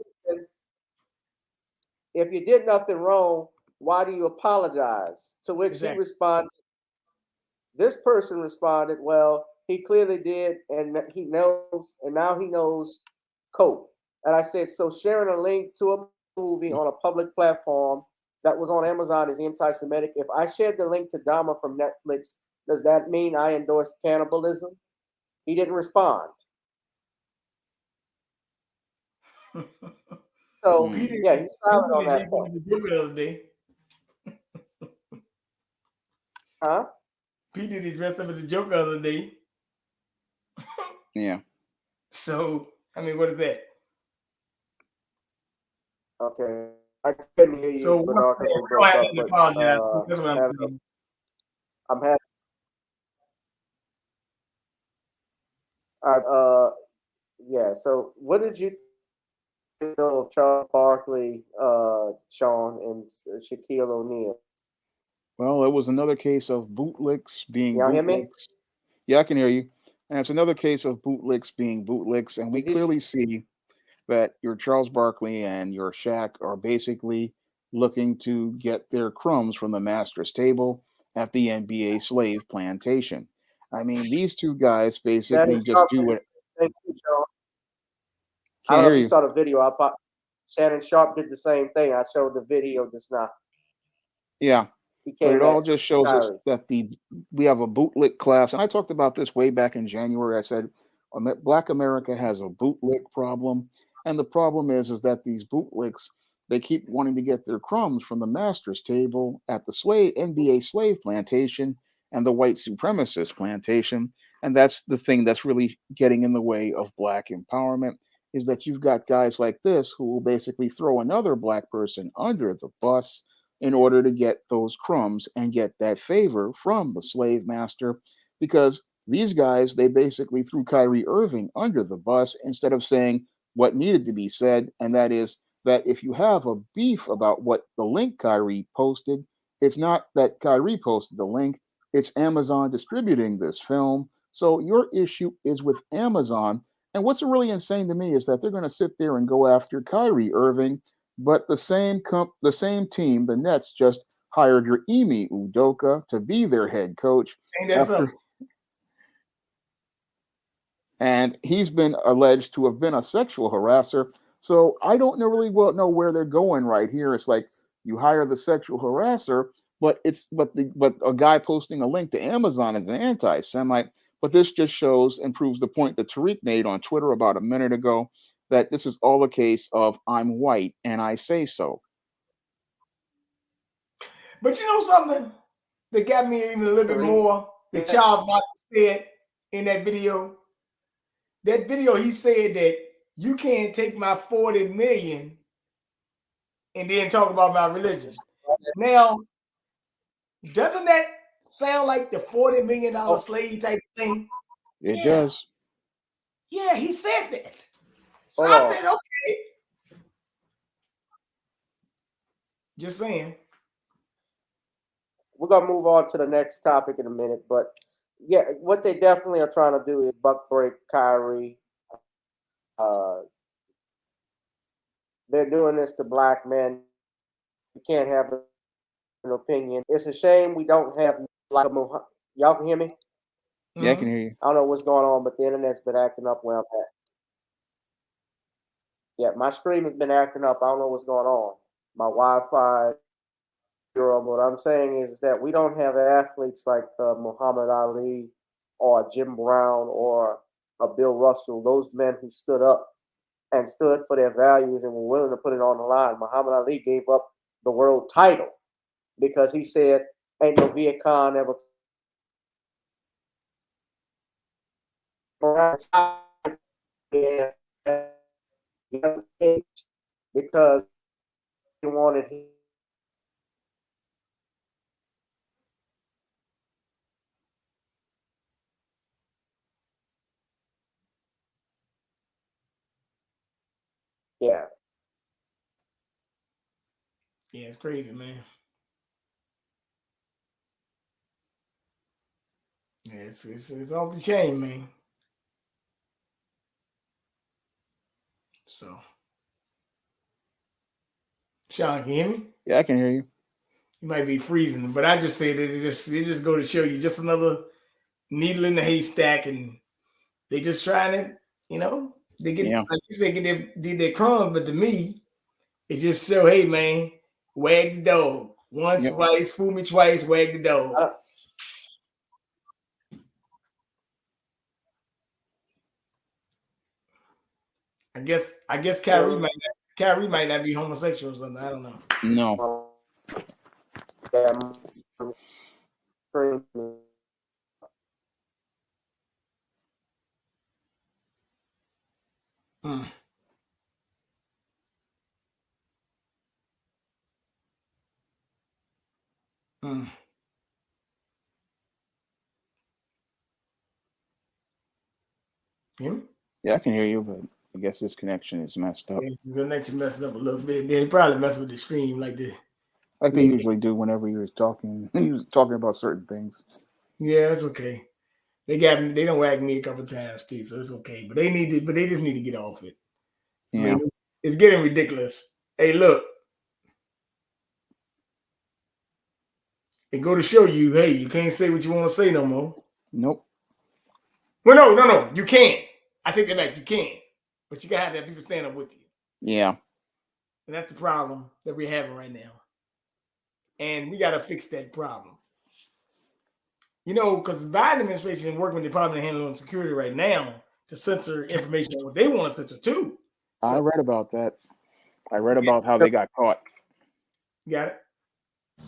If you did nothing wrong, why do you apologize? To which he responded, this person responded, well, he clearly did, and he knows, and now he knows code. And I said, so sharing a link to a movie on a public platform that was on Amazon is anti-Semitic. If I shared the link to Dahmer from Netflix, does that mean I endorse cannibalism? He didn't respond. So, yeah, he's silent on that point. Huh? P. Diddy dressed up as a joke the other day. Yeah. So, I mean, what is that? Okay. I couldn't hear you. So, I'm happy. All right. Yeah. So, what did you think of Charles Barkley, Sean, and Shaquille O'Neal? Well, it was another case of bootlicks being Y'all hear me? bootlicks. Yeah, I can hear you. And it's another case of bootlicks being bootlicks, and we clearly see that your Charles Barkley and your Shaq are basically looking to get their crumbs from the master's table at the NBA slave plantation. I mean, these two guys basically just do it. Thank you, Sean. I Can't don't know hear if you. you saw the video. Shannon Sharp did the same thing. I showed the video just now. Yeah. But it all just shows us Kyrie. that we have a bootlick class. And I talked about this way back in January. I said, Black America has a bootlick problem. And the problem is that these bootlicks, they keep wanting to get their crumbs from the master's table at the NBA slave plantation and the white supremacist plantation. And that's the thing that's really getting in the way of Black empowerment, is that you've got guys like this who will basically throw another Black person under the bus in order to get those crumbs and get that favor from the slave master. Because these guys, they basically threw Kyrie Irving under the bus instead of saying what needed to be said, and that is that if you have a beef about what the link Kyrie posted, it's not that Kyrie posted the link, it's Amazon distributing this film. So your issue is with Amazon. And what's really insane to me is that they're going to sit there and go after Kyrie Irving, but the same team, the Nets, just hired your Ime Udoka to be their head coach. And he's been alleged to have been a sexual harasser. So I don't really know where they're going right here. It's like you hire the sexual harasser, but a guy posting a link to Amazon is an anti-Semite. But this just shows and proves the point that Tariq made on Twitter about a minute ago, that this is all a case of I'm white and I say so. But you know something that got me even a little bit more that Charles Barkley said in that video? That video, he said that you can't take my 40 million and then talk about my religion. Now, doesn't that sound like the $40 million slave type thing? It does. Yeah, he said that. So I said, okay. Just saying. We're gonna move on to the next topic in a minute, but yeah, what they definitely are trying to do is buck break Kyrie. They're doing this to black men. You can't have an opinion. It's a shame we don't have like a y'all can hear me? Yeah, I can hear you. I don't know what's going on, but the internet's been acting up where I'm at. Yeah, my stream has been acting up. I don't know what's going on. My Wi-Fi. What I'm saying is that we don't have athletes like Muhammad Ali or Jim Brown or Bill Russell, those men who stood up and stood for their values and were willing to put it on the line. Muhammad Ali gave up the world title because he said, ain't no Viet Cong ever because he wanted him. Yeah. Yeah, it's crazy, man. Yeah, it's off the chain, man. So, Sean, can you hear me? Yeah, I can hear you. You might be freezing, but I just say that it just go to show you just another needle in the haystack, and they just trying to, they get like you say, get their crumbs, but to me, it just show, hey man, wag the dog. Once, twice, fool me twice, wag the dog. I guess Kyrie might not be homosexual or something. I don't know. No. Hmm. Hmm. Hear me? Yeah, I can hear you, but I guess this connection is messed up. Yeah, the connection messed up a little bit. Then it probably messed with the screen like this. Like they usually do whenever he was talking. He was talking about certain things. Yeah, it's okay. They don't whack me a couple times too, so it's okay. But they just need to get off it. Yeah. I mean, it's getting ridiculous. Hey, look. It go to show you, hey, you can't say what you want to say no more. Nope. Well, no, you can. I take that back. You can, but you gotta have people stand up with you. Yeah. And that's the problem that we're having right now. And we gotta fix that problem. Because the Biden administration is working with the Department of Homeland Security right now to censor information on what they want to censor too. So, I read about that. I read about how they got caught. You got it?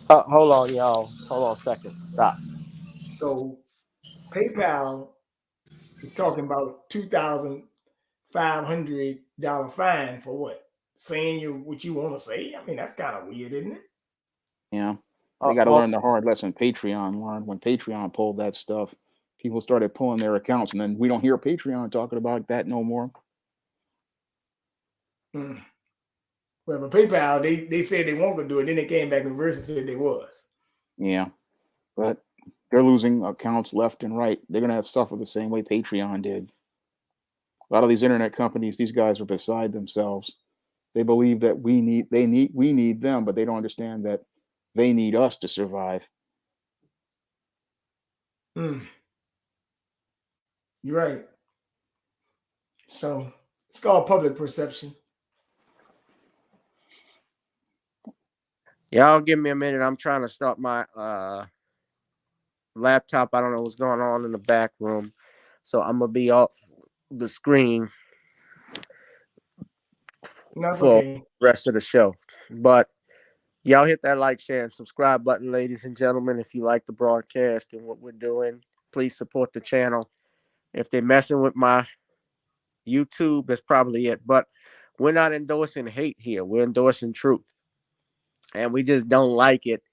Hold on, y'all. Hold on a second. Stop. So PayPal is talking about $2,500 fine for what? Saying what you want to say? I mean, that's kind of weird, isn't it? Yeah. They got to learn the hard lesson Patreon learned. When Patreon pulled that stuff, people started pulling their accounts, and then we don't hear Patreon talking about that no more. Hmm. Well, but PayPal, they said they weren't going to do it. Then they came back in reverse and said they was. Yeah. But they're losing accounts left and right. They're going to have to suffer the same way Patreon did. A lot of these internet companies, these guys are beside themselves. They believe that we need them, but they don't understand that they need us to survive. You're right. So it's called public perception. Y'all give me a minute. I'm trying to start my laptop. I don't know what's going on in the back room. So I'm going to be off the screen for the rest of the show. But y'all hit that like, share, and subscribe button, ladies and gentlemen. If you like the broadcast and what we're doing, please support the channel. If they're messing with my YouTube, that's probably it. But we're not endorsing hate here. We're endorsing truth. And we just don't like it.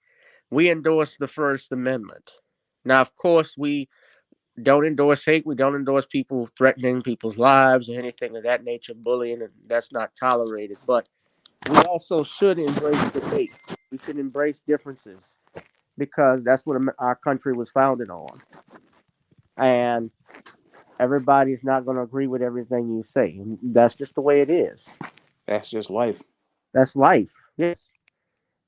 We endorse the First Amendment. Now, of course, we don't endorse hate. We don't endorse people threatening people's lives or anything of that nature, bullying, and that's not tolerated. But we also should embrace debate. We should embrace differences because that's what our country was founded on. And everybody's not going to agree with everything you say. That's just the way it is. That's just life. That's life. Yes.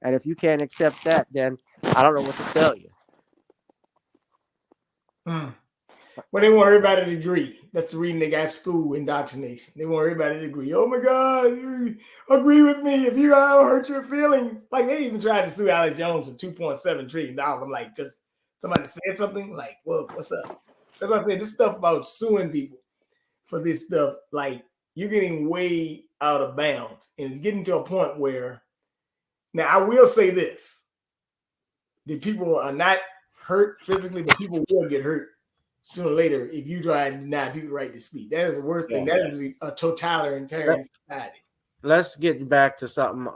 And if you can't accept that, then I don't know what to tell you. Well, they want everybody to agree. That's the reason they got school indoctrination. They want everybody to agree. Oh my God, you agree with me if you hurt your feelings. Like they even tried to sue Alex Jones for $2.7 trillion. I'm like, because somebody said something. Like, well, what's up? That's what I said. This stuff about suing people for this stuff, like you're getting way out of bounds, and it's getting to a point where. Now, I will say this: the people are not hurt physically, but people will get hurt sooner or later if you try and deny people the right to speak. That is the worst thing. That is a totalitarian society. Let's get back to something.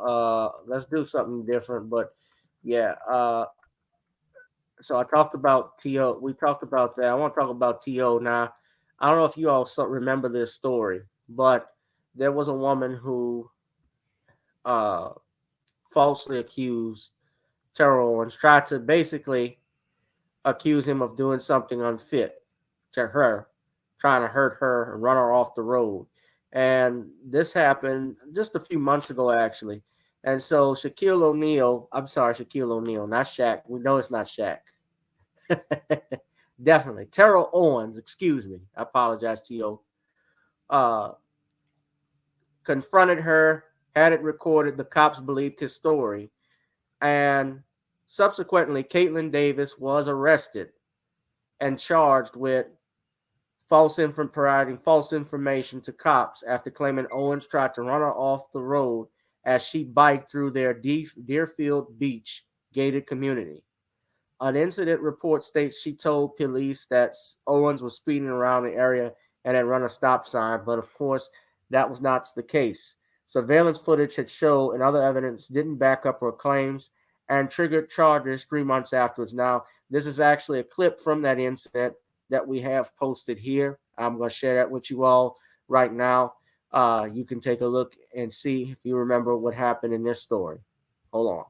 Let's do something different. But yeah, so I talked about T.O. We talked about that. I want to talk about T.O. now. I don't know if you all remember this story, but there was a woman who falsely accused Terrell Owens, tried to basically accuse him of doing something unfit to her, trying to hurt her and run her off the road. And this happened just a few months ago, actually. And so Shaquille O'Neal, not Shaq. We know it's not Shaq. Definitely. Terrell Owens, excuse me. I apologize, T.O. Confronted her, had it recorded. The cops believed his story. And subsequently, Caitlin Davis was arrested and charged with providing false information to cops after claiming Owens tried to run her off the road as she biked through their Deerfield Beach gated community. An incident report states she told police that Owens was speeding around the area and had run a stop sign, but of course, that was not the case. Surveillance footage had shown and other evidence didn't back up her claims and triggered charges 3 months afterwards. Now, this is actually a clip from that incident that we have posted here. I'm going to share that with you all right now. You can take a look and see if you remember what happened in this story. Hold on.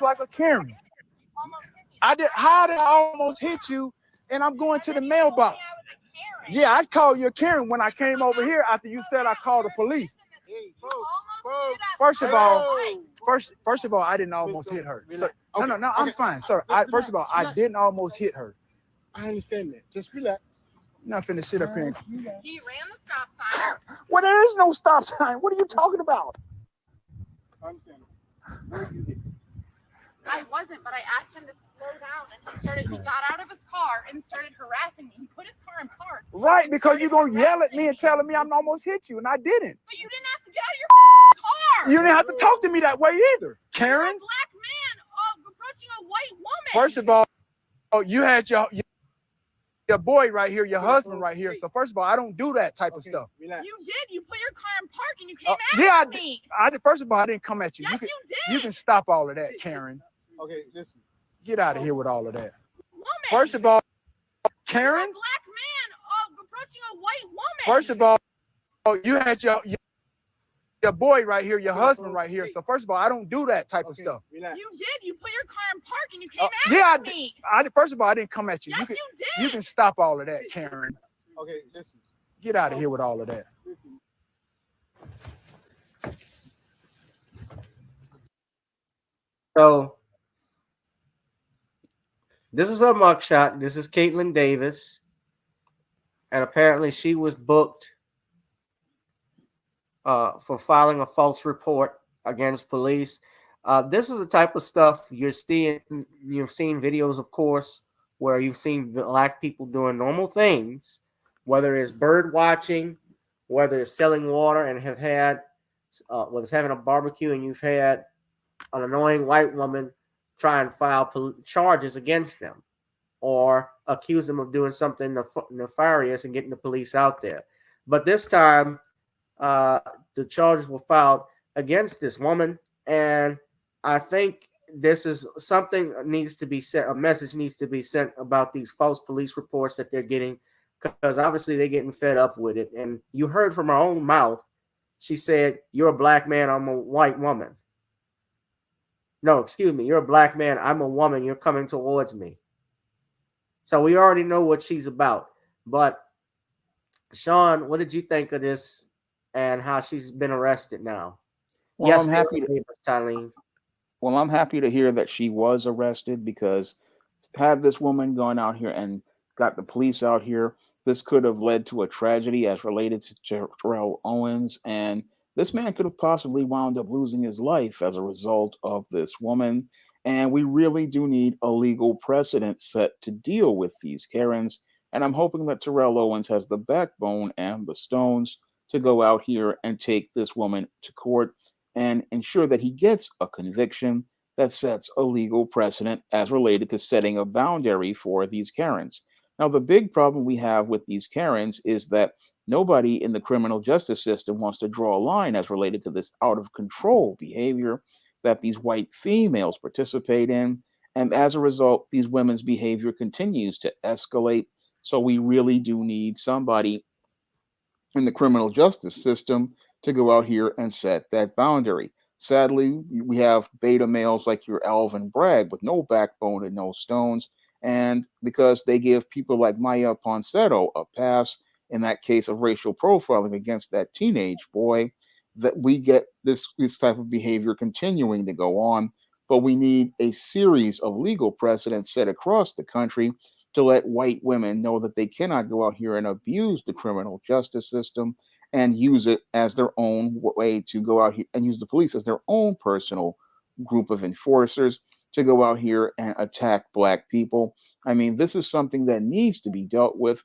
Like a Karen. How did I almost hit you and I'm going to the mailbox? Yeah, I called you a Karen when I came over here after you said I called the police. Hey, folks. First of all, I didn't almost hit her. So, no, I'm fine, sir. First of all, I didn't almost hit her. I understand that. Just relax. I'm not finna sit up here. He ran the stop sign. Well, there is no stop sign. What are you talking about? I understand. I wasn't, but I asked him to slow down, and he got out of his car and started harassing me. He put his car in park. Right, because you're gonna yell at me and telling me I'm almost hit you, and I didn't. But you didn't have to get out of your car. You didn't have to talk to me that way either, Karen. You're a black man approaching a white woman. First of all, you had your boy right here, your husband right here. So first of all, I don't do that type of stuff. Relax. You did. You put your car in park and you came at me. First of all, I didn't come at you. Yes, you did. You can stop all of that, Karen. Okay, listen. Get out of here with all of that. Woman. First of all, Karen. You're a black man approaching a white woman. First of all, you had your boy right here, your husband right here. So first of all, I don't do that type of stuff. Relax. You did. You put your car in park and you came at me. First of all, I didn't come at you. Yes, you did. You can stop all of that, Karen. Okay, listen. Get out of here with all of that. So this is a mugshot. This is Caitlin Davis. And apparently she was booked for filing a false report against police. This is the type of stuff you've seen videos, of course, where you've seen black people doing normal things, whether it's bird watching, whether it's selling water and have had, whether it's having a barbecue and you've had an annoying white woman try and file charges against them or accuse them of doing something nefarious and getting the police out there. But this time, the charges were filed against this woman, and I think this is something needs to be sent. A message needs to be sent about these false police reports that they're getting, because obviously they're getting fed up with it. And you heard from her own mouth, she said, "You're a black man, I'm a white woman." No, excuse me, you're a black man, I'm a woman, you're coming towards me. So we already know what she's about. But Sean, what did you think of this and how she's been arrested now? Well, Yes, I'm happy. Tylene. Well, I'm happy to hear that she was arrested, because had this woman gone out here and got the police out here, this could have led to a tragedy as related to Terrell Owens. And this man could have possibly wound up losing his life as a result of this woman. And we really do need a legal precedent set to deal with these Karens. And I'm hoping that Terrell Owens has the backbone and the stones to go out here and take this woman to court and ensure that he gets a conviction that sets a legal precedent as related to setting a boundary for these Karens. Now, the big problem we have with these Karens is that nobody in the criminal justice system wants to draw a line as related to this out of control behavior that these white females participate in. And as a result, these women's behavior continues to escalate. So we really do need somebody in the criminal justice system to go out here and set that boundary. Sadly, we have beta males like your Alvin Bragg with no backbone and no stones. And because they give people like Maya Ponsetto a pass in that case of racial profiling against that teenage boy, that we get this type of behavior continuing to go on. But we need a series of legal precedents set across the country to let white women know that they cannot go out here and abuse the criminal justice system and use it as their own way to go out here and use the police as their own personal group of enforcers to go out here and attack black people. I mean, this is something that needs to be dealt with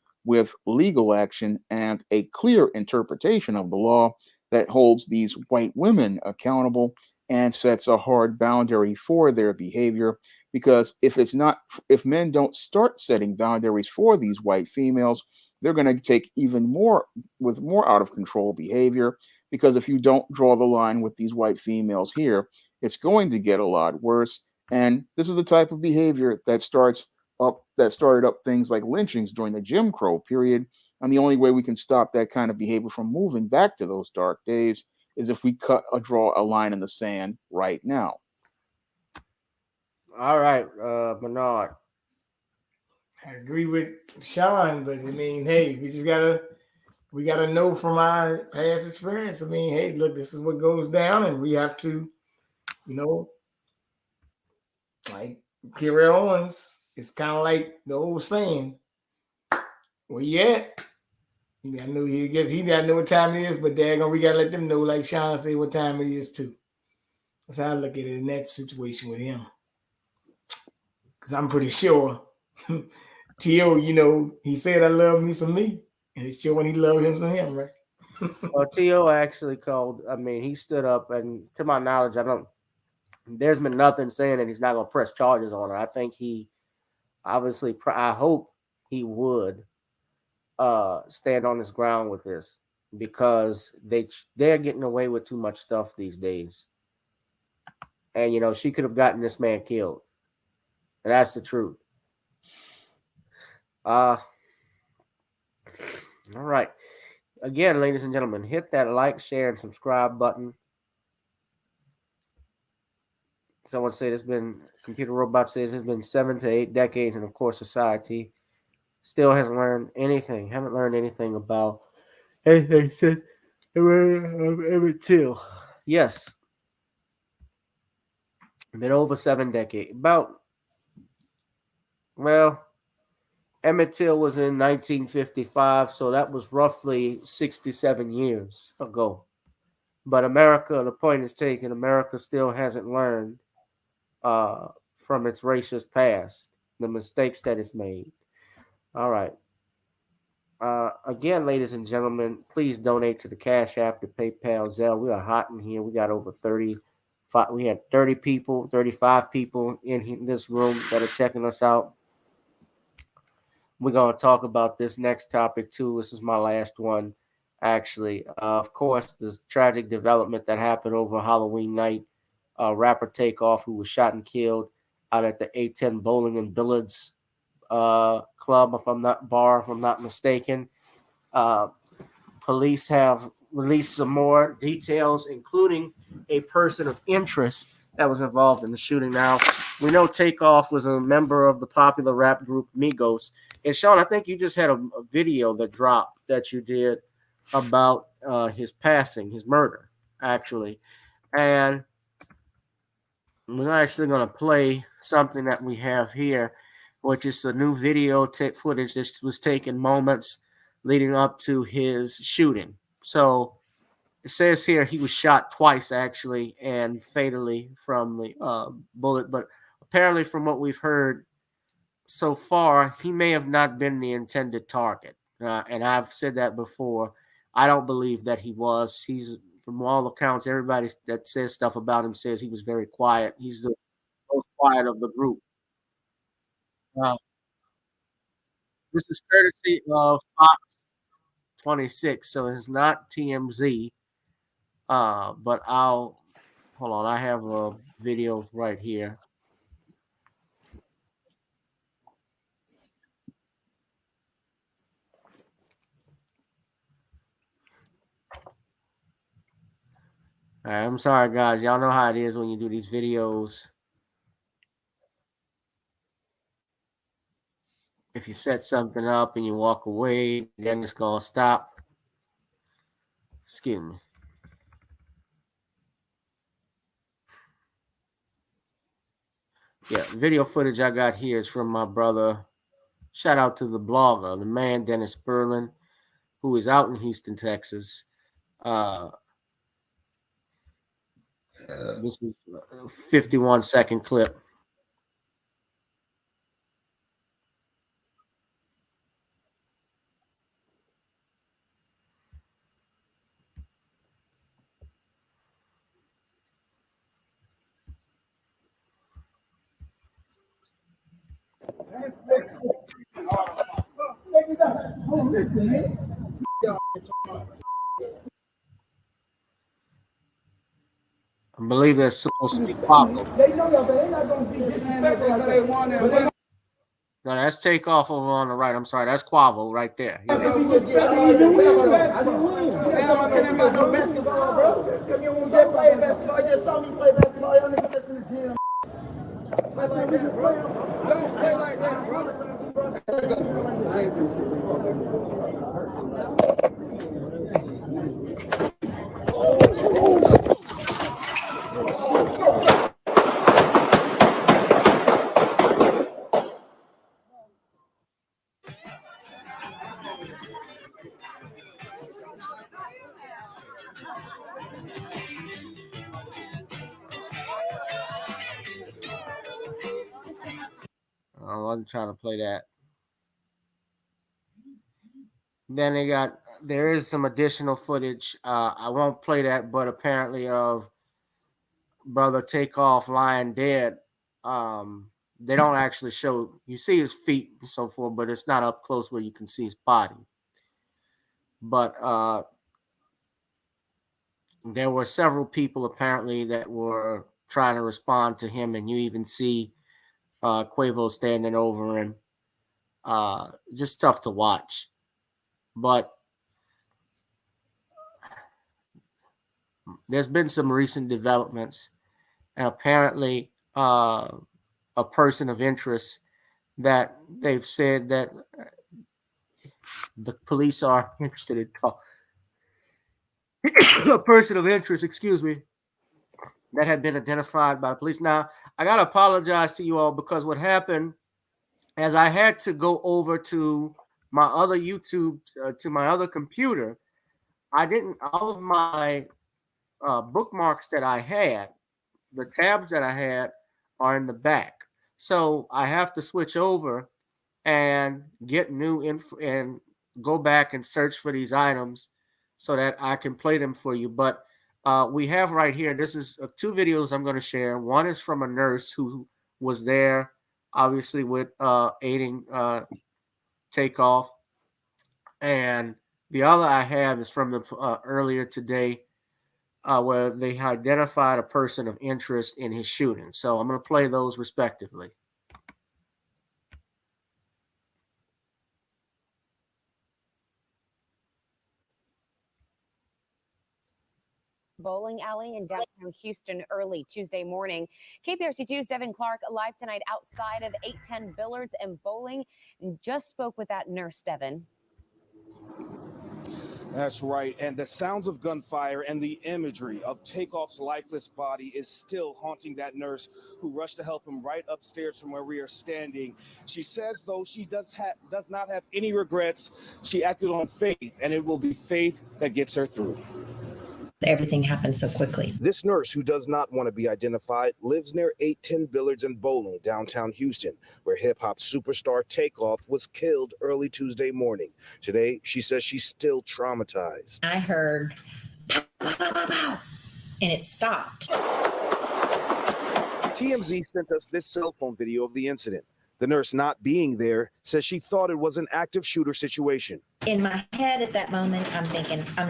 legal action and a clear interpretation of the law that holds these white women accountable and sets a hard boundary for their behavior. Because if men don't start setting boundaries for these white females, they're going to take even more out of control behavior. Because if you don't draw the line with these white females here, it's going to get a lot worse. And this is the type of behavior that started up things like lynchings during the Jim Crow period. And the only way we can stop that kind of behavior from moving back to those dark days is if we draw a line in the sand right now. All right, Bernard. I agree with Sean, but I mean, hey, we gotta know from our past experience. I mean, hey, look, this is what goes down, and we have to, like Kyrie Owens. It's kind of like the old saying, "Where you at?" I know he gotta know what time it is, but daggone, we gotta let them know, like Sean said, what time it is too. That's how I look at it in that situation with him. Because I'm pretty sure T.O., he said, "I love me some me." And it's showing he loved him some him, right? Well, T.O. actually called, he stood up, and to my knowledge, there's been nothing saying that he's not going to press charges on her. I think I hope he would stand on his ground with this, because they're getting away with too much stuff these days. And, she could have gotten this man killed. And that's the truth. All right. Again, ladies and gentlemen, hit that like, share, and subscribe button. Someone said Computer Robot says it's been 7 to 8 decades, and of course, society still hasn't learned anything. Haven't learned anything about anything since Emmett Till. Yes. Been over 7 decades. Emmett Till was in 1955, so that was roughly 67 years ago. But America, the point is taken, America still hasn't learned from its racist past, the mistakes that it's made. All right. Again, ladies and gentlemen, please donate to the Cash App, the PayPal, Zelle. We are hot in here. We got over 35. We had 35 people in this room that are checking us out. We're going to talk about this next topic, too. This is my last one. actually. Of course, this tragic development that happened over Halloween night. Rapper Takeoff, who was shot and killed out at the 810 Bowling and Billiards club, if I'm not mistaken. Police have released some more details, including a person of interest that was involved in the shooting. Now, we know Takeoff was a member of the popular rap group Migos. And Sean, I think you just had a video that dropped that you did about his passing, his murder, actually. And we're actually going to play something that we have here, which is a new video footage that was taken moments leading up to his shooting. So it says here he was shot twice, actually, and fatally from the bullet. But apparently, from what we've heard so far, he may have not been the intended target. And I've said that before. I don't believe that he was. He's, from all accounts, everybody that says stuff about him says he was very quiet. He's the most quiet of the group. This is courtesy of Fox 26, so it's not TMZ. But hold on. I have a video right here. All right, I'm sorry, guys. Y'all know how it is when you do these videos. If you set something up and you walk away, then it's going to stop. Excuse me. Yeah, video footage I got here is from my brother. Shout out to the blogger, the man Dennis Berlin, who is out in Houston, Texas. This is a 51-second clip. I believe that's supposed to be Quavo. No, that's Takeoff over on the right. I'm sorry, that's Quavo right there. I wasn't trying to play that. Then there is some additional footage. I won't play that, but apparently of brother Takeoff lying dead. They don't actually show, you see his feet and so forth, but it's not up close where you can see his body. But there were several people apparently that were trying to respond to him, and you even see Quavo standing over him. Just tough to watch. But there's been some recent developments, and apparently a person of interest that they've said that the police are interested in a person of interest, excuse me, that had been identified by the police. Now, I got to apologize to you all because what happened as I had to go over to my other YouTube, to my other computer, all of my bookmarks that I had, the tabs that I had are in the back. So I have to switch over and get new info and go back and search for these items so that I can play them for you. But we have right here, this is two videos I'm going to share. One is from a nurse who was there, obviously with aiding Takeoff. And The other I have is from the earlier today, where they identified a person of interest in his shooting. So I'm going to play those respectively. Bowling alley in downtown Houston early Tuesday morning. KPRC2's Devin Clark live tonight outside of 810 Billards and Bowling, and just spoke with that nurse, Devin. That's right. And the sounds of gunfire and the imagery of Takeoff's lifeless body is still haunting that nurse who rushed to help him right upstairs from where we are standing. She says, though, she does not have any regrets. She acted on faith, and it will be faith that gets her through. Everything happened so quickly. This nurse, who does not want to be identified, lives near 810 Billards and Bowling, downtown Houston, where hip-hop superstar Takeoff was killed early Tuesday morning. Today, she says she's still traumatized. I heard pow, pow, pow, pow, pow, and it stopped. TMZ sent us this cell phone video of the incident. The nurse, not being there, says she thought it was an active shooter situation. In my head at that moment, I'm thinking, I'm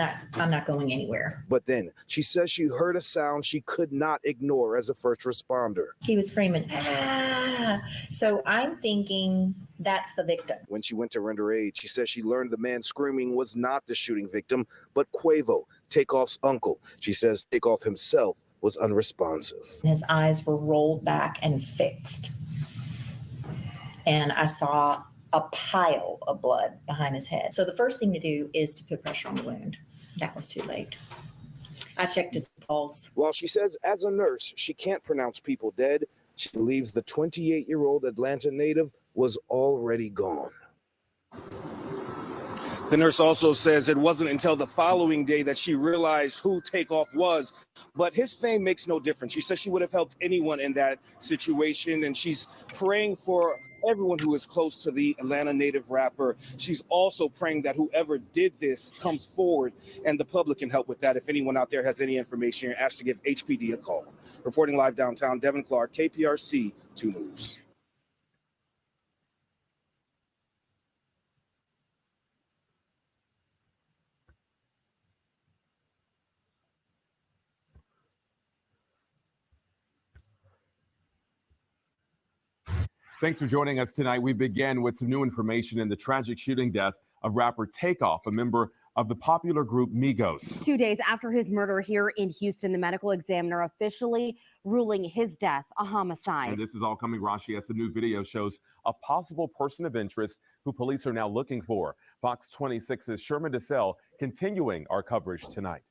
not going anywhere. But then she says she heard a sound she could not ignore as a first responder. He was screaming, ah! So I'm thinking that's the victim. When she went to render aid, she says she learned the man screaming was not the shooting victim, but Quavo, Takeoff's uncle. She says Takeoff himself was unresponsive. His eyes were rolled back and fixed. And I saw a pile of blood behind his head. So the first thing to do is to put pressure on the wound. That was too late. I checked his pulse. While she says as a nurse, she can't pronounce people dead, she believes the 28-year-old Atlanta native was already gone. The nurse also says it wasn't until the following day that she realized who Takeoff was, but his fame makes no difference. She says she would have helped anyone in that situation, and she's praying for everyone who is close to the Atlanta native rapper. She's also praying that whoever did this comes forward and the public can help with that. If anyone out there has any information, you're asked to give HPD a call. Reporting live downtown, Devin Clark, KPRC 2 News. Thanks for joining us tonight. We begin with some new information in the tragic shooting death of rapper Takeoff, a member of the popular group Migos. 2 days after his murder here in Houston, the medical examiner officially ruling his death a homicide. And this is all coming, Rashi, as the new video shows a possible person of interest who police are now looking for. Fox 26's Sherman DeSalle continuing our coverage tonight.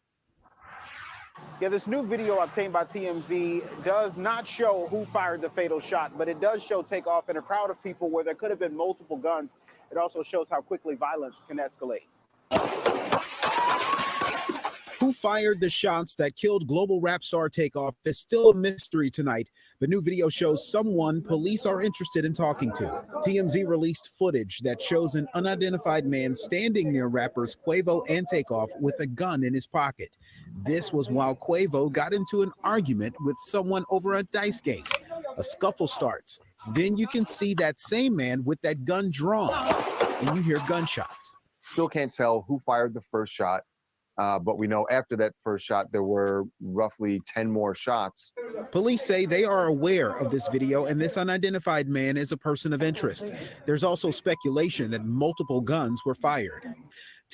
Yeah, this new video obtained by TMZ does not show who fired the fatal shot, but it does show Takeoff in a crowd of people where there could have been multiple guns. It also shows how quickly violence can escalate. Who fired the shots that killed global rap star Takeoff is still a mystery tonight. The new video shows someone police are interested in talking to. TMZ released footage that shows an unidentified man standing near rappers Quavo and Takeoff with a gun in his pocket. This was while Quavo got into an argument with someone over a dice game. A scuffle starts. Then you can see that same man with that gun drawn, and you hear gunshots. Still can't tell who fired the first shot. But we know after that first shot, there were roughly 10 more shots. Police say they are aware of this video and this unidentified man is a person of interest. There's also speculation that multiple guns were fired.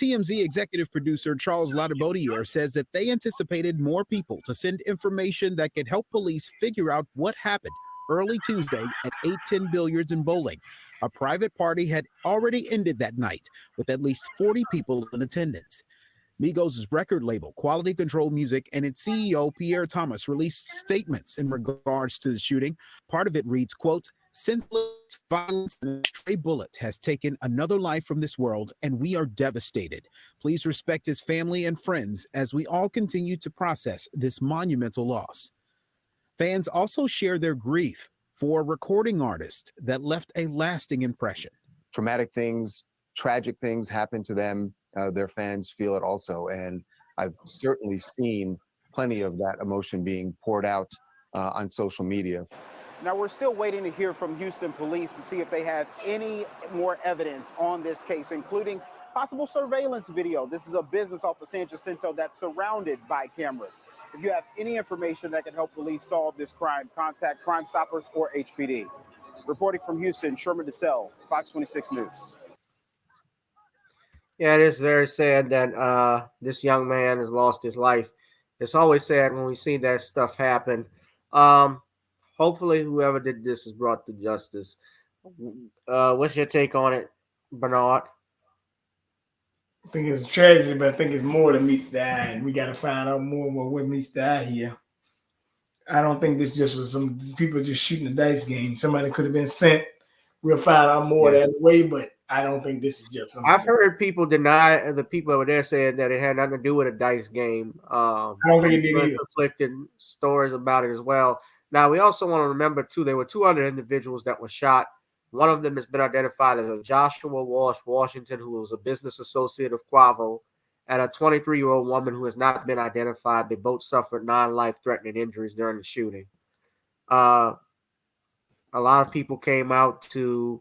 TMZ executive producer Charles Lauderdale says that they anticipated more people to send information that could help police figure out what happened early Tuesday at 810 Billards and Bowling. A private party had already ended that night with at least 40 people in attendance. Migos' record label, Quality Control Music, and its CEO, Pierre Thomas, released statements in regards to the shooting. Part of it reads, quote, "Senseless violence and a stray bullet has taken another life from this world, and we are devastated. Please respect his family and friends as we all continue to process this monumental loss." Fans also share their grief for a recording artist that left a lasting impression. Traumatic things, tragic things happen to them. Their fans feel it also. And I've certainly seen plenty of that emotion being poured out on social media. Now, we're still waiting to hear from Houston police to see if they have any more evidence on this case, including Possible surveillance video. This is a business off of San Jacinto that's surrounded by cameras. If you have any information that can help police solve this crime, contact Crime Stoppers or HPD. Reporting from Houston, Sherman DeSalle, Fox 26 News. Yeah, it is very sad that this young man has lost his life. It's always sad when we see that stuff happen. Hopefully, whoever did this is brought to justice. What's your take on it, Bernard? I think it's a tragedy, but I think it's more than meets the eye, and we got to find out more about what meets the eye here. I don't think this just was some people just shooting a dice game. Somebody could have been sent. We'll find out more that way, but I don't think this is just something. I've heard people deny, the people over there said that it had nothing to do with a dice game. I don't think it did either. Conflicting stories about it as well. Now, we also want to remember, too, there were 200 individuals that were shot. One of them has been identified as a Joshua Walsh Washington, who was a business associate of Quavo, and a 23-year-old woman who has not been identified. They both suffered non-life-threatening injuries during the shooting. A lot of people came out to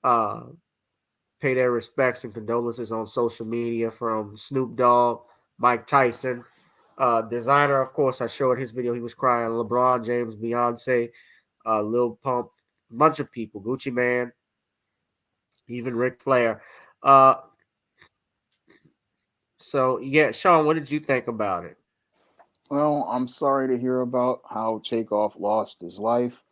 pay their respects and condolences on social media, from Snoop Dogg, Mike Tyson, Designer, of course. I showed his video. He was crying. LeBron James, Beyonce, Lil Pump, a bunch of people, Gucci Man, even Ric Flair. So, yeah, Sean, what did you think about it? Well, I'm sorry to hear about how Takeoff lost his life,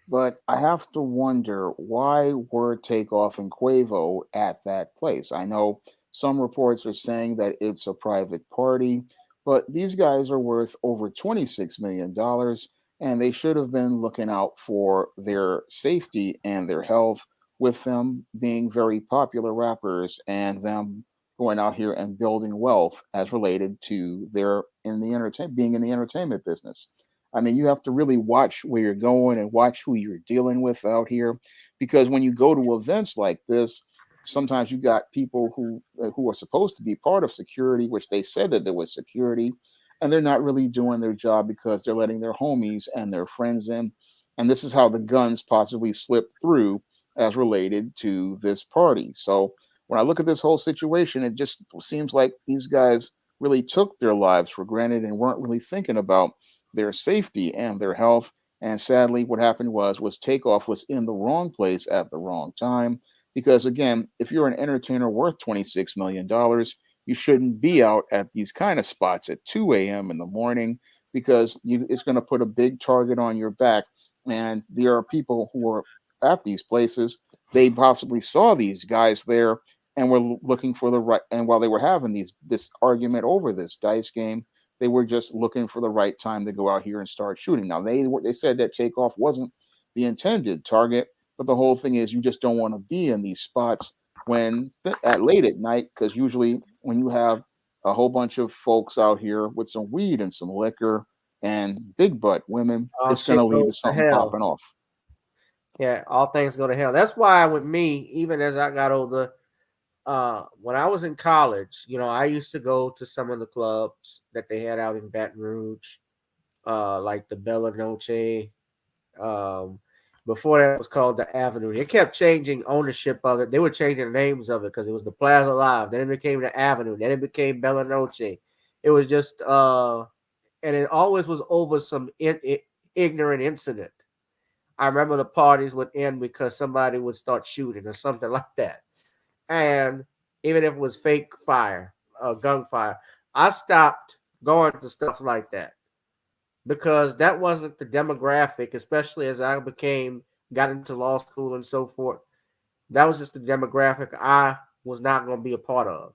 but I have to wonder, why were Takeoff and Quavo at that place? I know some reports are saying that it's a private party, but these guys are worth over $26 million, and they should have been looking out for their safety and their health, with them being very popular rappers and them going out here and building wealth as related to their being in the entertainment business. I mean, you have to really watch where you're going and watch who you're dealing with out here, because when you go to events like this, sometimes you got people who are supposed to be part of security, which they said that there was security, and they're not really doing their job because they're letting their homies and their friends in. And this is how the guns possibly slipped through as related to this party. So when I look at this whole situation, it just seems like these guys really took their lives for granted and weren't really thinking about their safety and their health. And sadly, what happened was Takeoff was in the wrong place at the wrong time. Because again, if you're an entertainer worth $26 million, you shouldn't be out at these kind of spots at 2 a.m. in the morning, because it's going to put a big target on your back. And there are people who are at these places. They possibly saw these guys there and were looking for the right. And while they were having this argument over this dice game, they were just looking for the right time to go out here and start shooting. Now, they said that Takeoff wasn't the intended target, but the whole thing is you just don't want to be in these spots at late at night, because usually when you have a whole bunch of folks out here with some weed and some liquor and big butt women, it's going to lead to something popping off. Yeah, all things go to hell. That's why with me, even as I got older, when I was in college, I used to go to some of the clubs that they had out in Baton Rouge, like the Bella Noche. Before that was called the Avenue. They kept changing ownership of it. They were changing the names of it because it was the Plaza Live. Then it became the Avenue. Then it became Bella Noche. It was just, and it always was over some ignorant incident. I remember the parties would end because somebody would start shooting or something like that. And even if it was fake fire, gunfire, I stopped going to stuff like that, because that wasn't the demographic, especially as I got into law school and so forth. That was just the demographic I was not going to be a part of.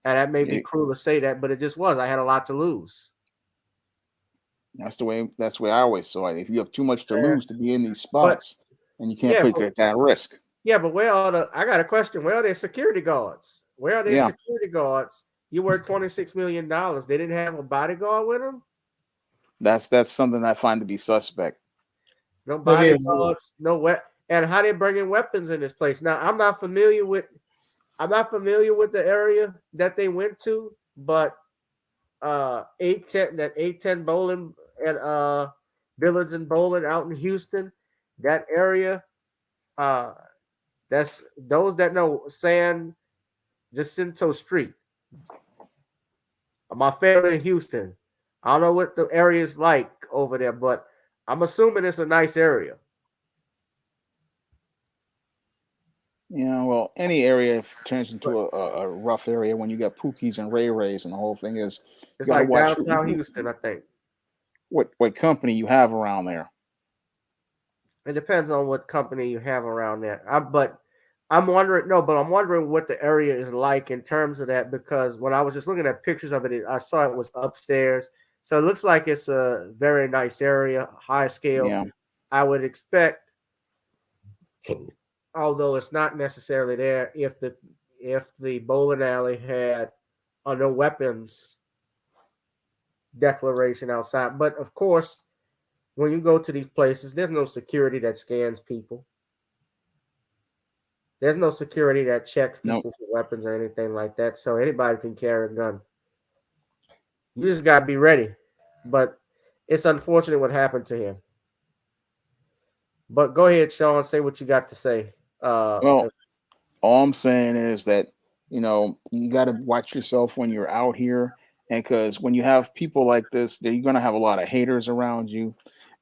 And that may be cruel to say that, but it just was. I had a lot to lose. That's the way I always saw it. If you have too much to lose to be in these spots, and you can't put it at that risk. Yeah, but I got a question. Where are their security guards? Where are their security guards? You worth $26 million. They didn't have a bodyguard with them? That's something I find to be suspect. No bodyguards, and how they bringing weapons in this place? Now, I'm not familiar with the area that they went to, but 810 bowling and Billiards and Bowling out in Houston, that area, that's those that know Jacinto Street. My family in Houston. I don't know what the area is like over there, but I'm assuming it's a nice area. Yeah, well, any area turns into a rough area when you got Pookies and Ray Rays, and the whole thing is you It's got to like watch downtown Houston, I think. what company you have around there. It depends on what company you have around there. I'm wondering what the area is like in terms of that, because when I was just looking at pictures of it, I saw it was upstairs. So it looks like it's a very nice area, high scale. Yeah. I would expect, although it's not necessarily there, if the bowling alley had a no weapons declaration outside. But of course, when you go to these places, there's no security that scans people. There's no security that checks people for weapons or anything like that. So anybody can carry a gun. You just gotta be ready. But it's unfortunate what happened to him. But go ahead, Sean. Say what you got to say. Well, all I'm saying is that you got to watch yourself when you're out here, and because when you have people like this, you're going to have a lot of haters around you,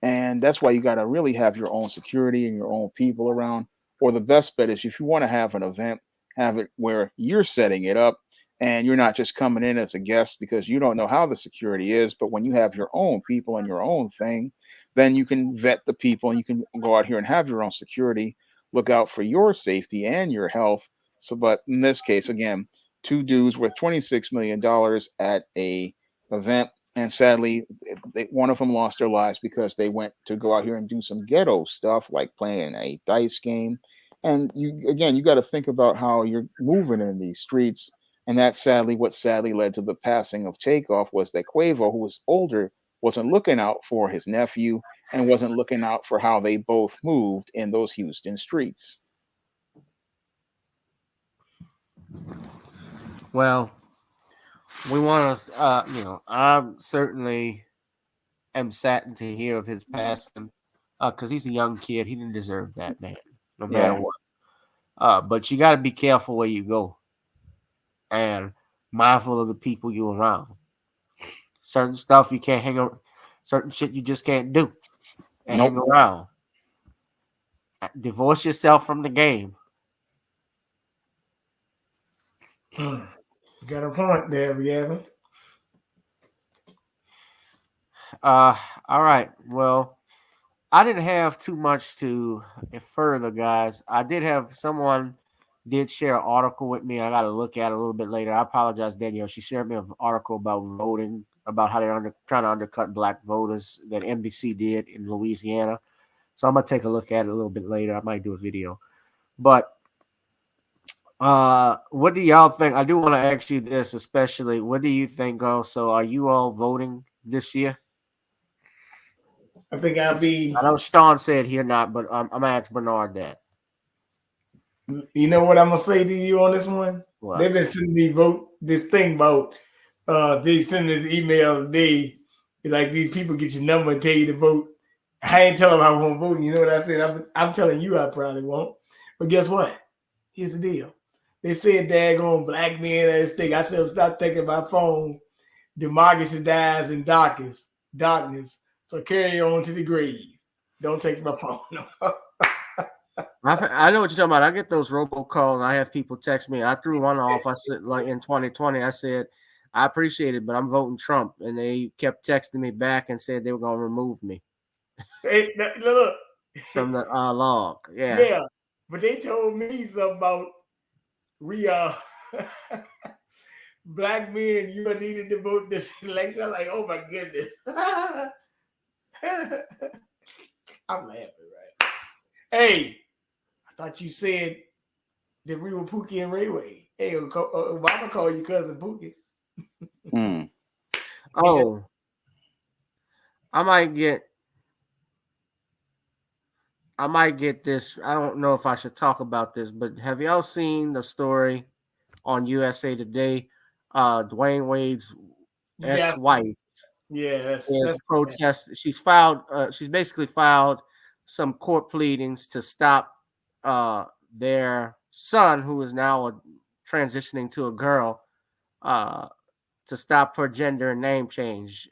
and that's why you got to really have your own security and your own people around. Or the best bet is if you want to have an event, have it where you're setting it up, and you're not just coming in as a guest because you don't know how the security is. But when you have your own people and your own thing, then you can vet the people and you can go out here and have your own security, look out for your safety and your health. So, but in this case, again, two dudes worth $26 million at a event, and sadly, one of them lost their lives because they went to go out here and do some ghetto stuff like playing a dice game. And you got to think about how you're moving in these streets. And that's what sadly led to the passing of Takeoff, was that Quavo, who was older, wasn't looking out for his nephew and wasn't looking out for how they both moved in those Houston streets. Well, we want to, I certainly am saddened to hear of his passing, because he's a young kid. He didn't deserve that, man, no matter what. But you got to be careful where you go and mindful of the people you're around. Certain stuff you can't hang around, certain shit you just can't do and hang around. Divorce yourself from the game. You got a point there, Gavin. All right. Well, I didn't have too much to further, guys. I did have someone did share an article with me. I got to look at it a little bit later. I apologize, Danielle. She shared me an article about voting, about how they're trying to undercut black voters that NBC did in Louisiana. So I'm gonna take a look at it a little bit later. I might do a video. But what do y'all think? I do want to ask you this, especially. What do you think? Also, are you all voting this year? I think I'll be. I know Sean said here not, but I'm gonna ask Bernard that. You know what I'm gonna say to you on this one? What? They've been sending me this thing about. They send this email today. Like, these people get your number and tell you to vote. I ain't telling them I won't vote. You know what I said? I'm telling you I probably won't. But guess what? Here's the deal. They said daggone black men at stake. I said, stop taking my phone. Democracy dies in darkness. So carry on to the grave. Don't take my phone. I know what you're talking about. I get those robocalls and I have people text me. I threw one off. I said, like, in 2020, I said, I appreciate it, but I'm voting Trump. And they kept texting me back and said they were going to remove me. Hey, look. From the log. Yeah. Yeah. But they told me something about black men, you are needed to vote this election. I'm like, oh my goodness. I'm laughing, right? Hey, I thought you said that we were Pookie and Ray Ray. Hey, Obama call you cousin Pookie. Oh, I might get this. I don't know if I should talk about this, but have y'all seen the story on USA Today? Dwayne Wade's ex-wife is protest. She's filed. She's basically filed some court pleadings to stop their son, who is now a transitioning to a girl to stop her gender and name change.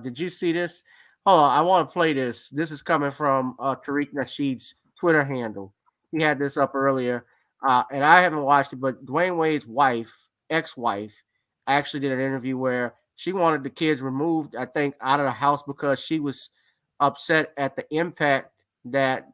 Did you see this? Hold on, I want to play this. This is coming from Tariq Nasheed's Twitter handle. He had this up earlier, and I haven't watched it, but Dwayne Wade's wife, ex-wife, actually did an interview where she wanted the kids removed, I think, out of the house because she was upset at the impact that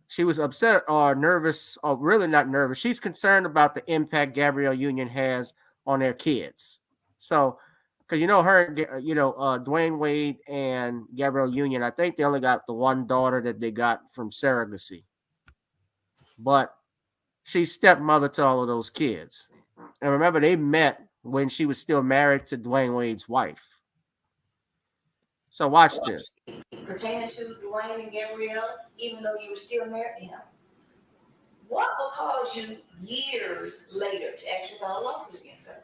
she was upset or nervous, or really not nervous. She's concerned about the impact Gabrielle Union has on their kids. So, because Dwayne Wade and Gabrielle Union, I think they only got the one daughter that they got from surrogacy. But she's stepmother to all of those kids. And remember, they met when she was still married to Dwayne Wade's wife. So watch this. Pertaining to Dwayne and Gabrielle, even though you were still married to him, what will cause you years later to actually file a lawsuit against her?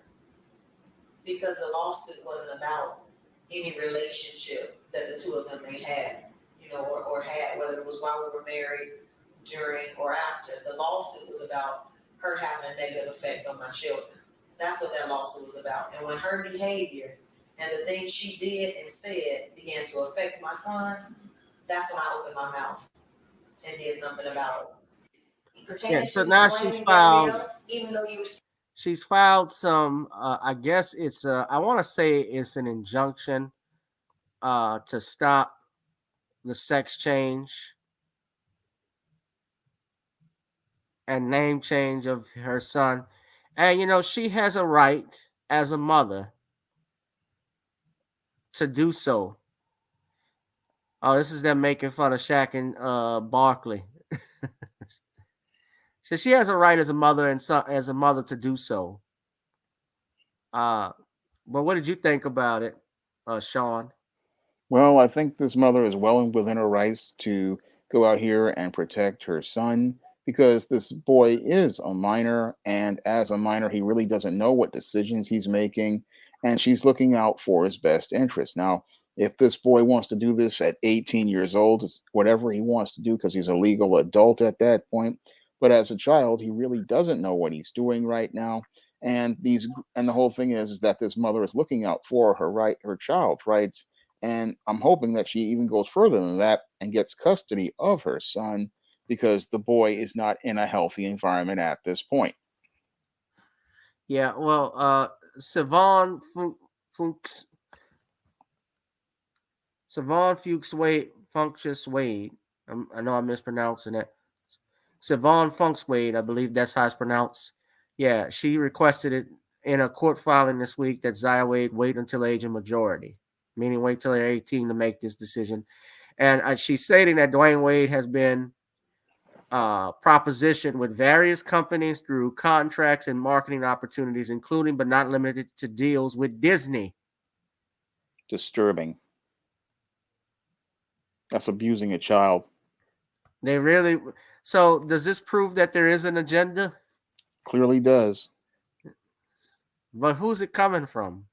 Because the lawsuit wasn't about any relationship that the two of them may have, or had, whether it was while we were married, during, or after. The lawsuit was about her having a negative effect on my children. That's what that lawsuit was about. And when her behavior and the things she did and said began to affect my sons, that's when I opened my mouth and did something about it. Yeah, so now she's filed some, I guess it's, I want to say it's an injunction to stop the sex change and name change of her son. And, she has a right as a mother to do so. Oh, this is them making fun of Shaq and Barkley. So she has a right as a mother and as a mother to do so. But what did you think about it, Sean? Well, I think this mother is well within her rights to go out here and protect her son because this boy is a minor, and as a minor, he really doesn't know what decisions he's making, and she's looking out for his best interest. Now, if this boy wants to do this at 18 years old, it's whatever he wants to do because he's a legal adult at that point. But as a child, he really doesn't know what he's doing right now. And the whole thing is that this mother is looking out for her child's rights. And I'm hoping that she even goes further than that and gets custody of her son because the boy is not in a healthy environment at this point. Yeah, well, Savon Fuchs Wade. I know I'm mispronouncing it. Savon Funks Wade, I believe that's how it's pronounced. Yeah, she requested it in a court filing this week that Zaya Wade wait until age of majority, meaning wait till they're 18 to make this decision. And she's stating that Dwayne Wade has been propositioned with various companies through contracts and marketing opportunities, including but not limited to deals with Disney. Disturbing. That's abusing a child. They really. So does this prove that there is an agenda? Clearly does. But who's it coming from?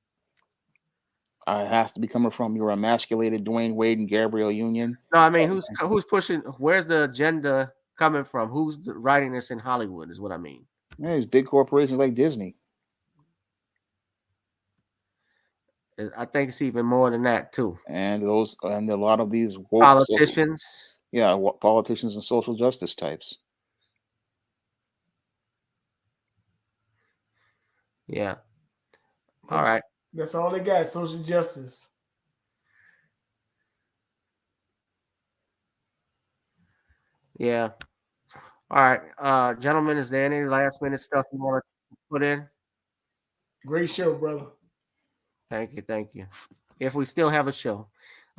It has to be coming from your emasculated Dwayne Wade and Gabrielle Union. No, I mean, who's pushing? Where's the agenda coming from? Who's writing this in Hollywood is what I mean. Yeah, these big corporations like Disney. I think it's even more than that too. And a lot of these politicians. Politicians and social justice types. Yeah. All right. That's all they got, social justice. Yeah. All right. Gentlemen, is there any last minute stuff you want to put in? Great show, brother. Thank you. If we still have a show.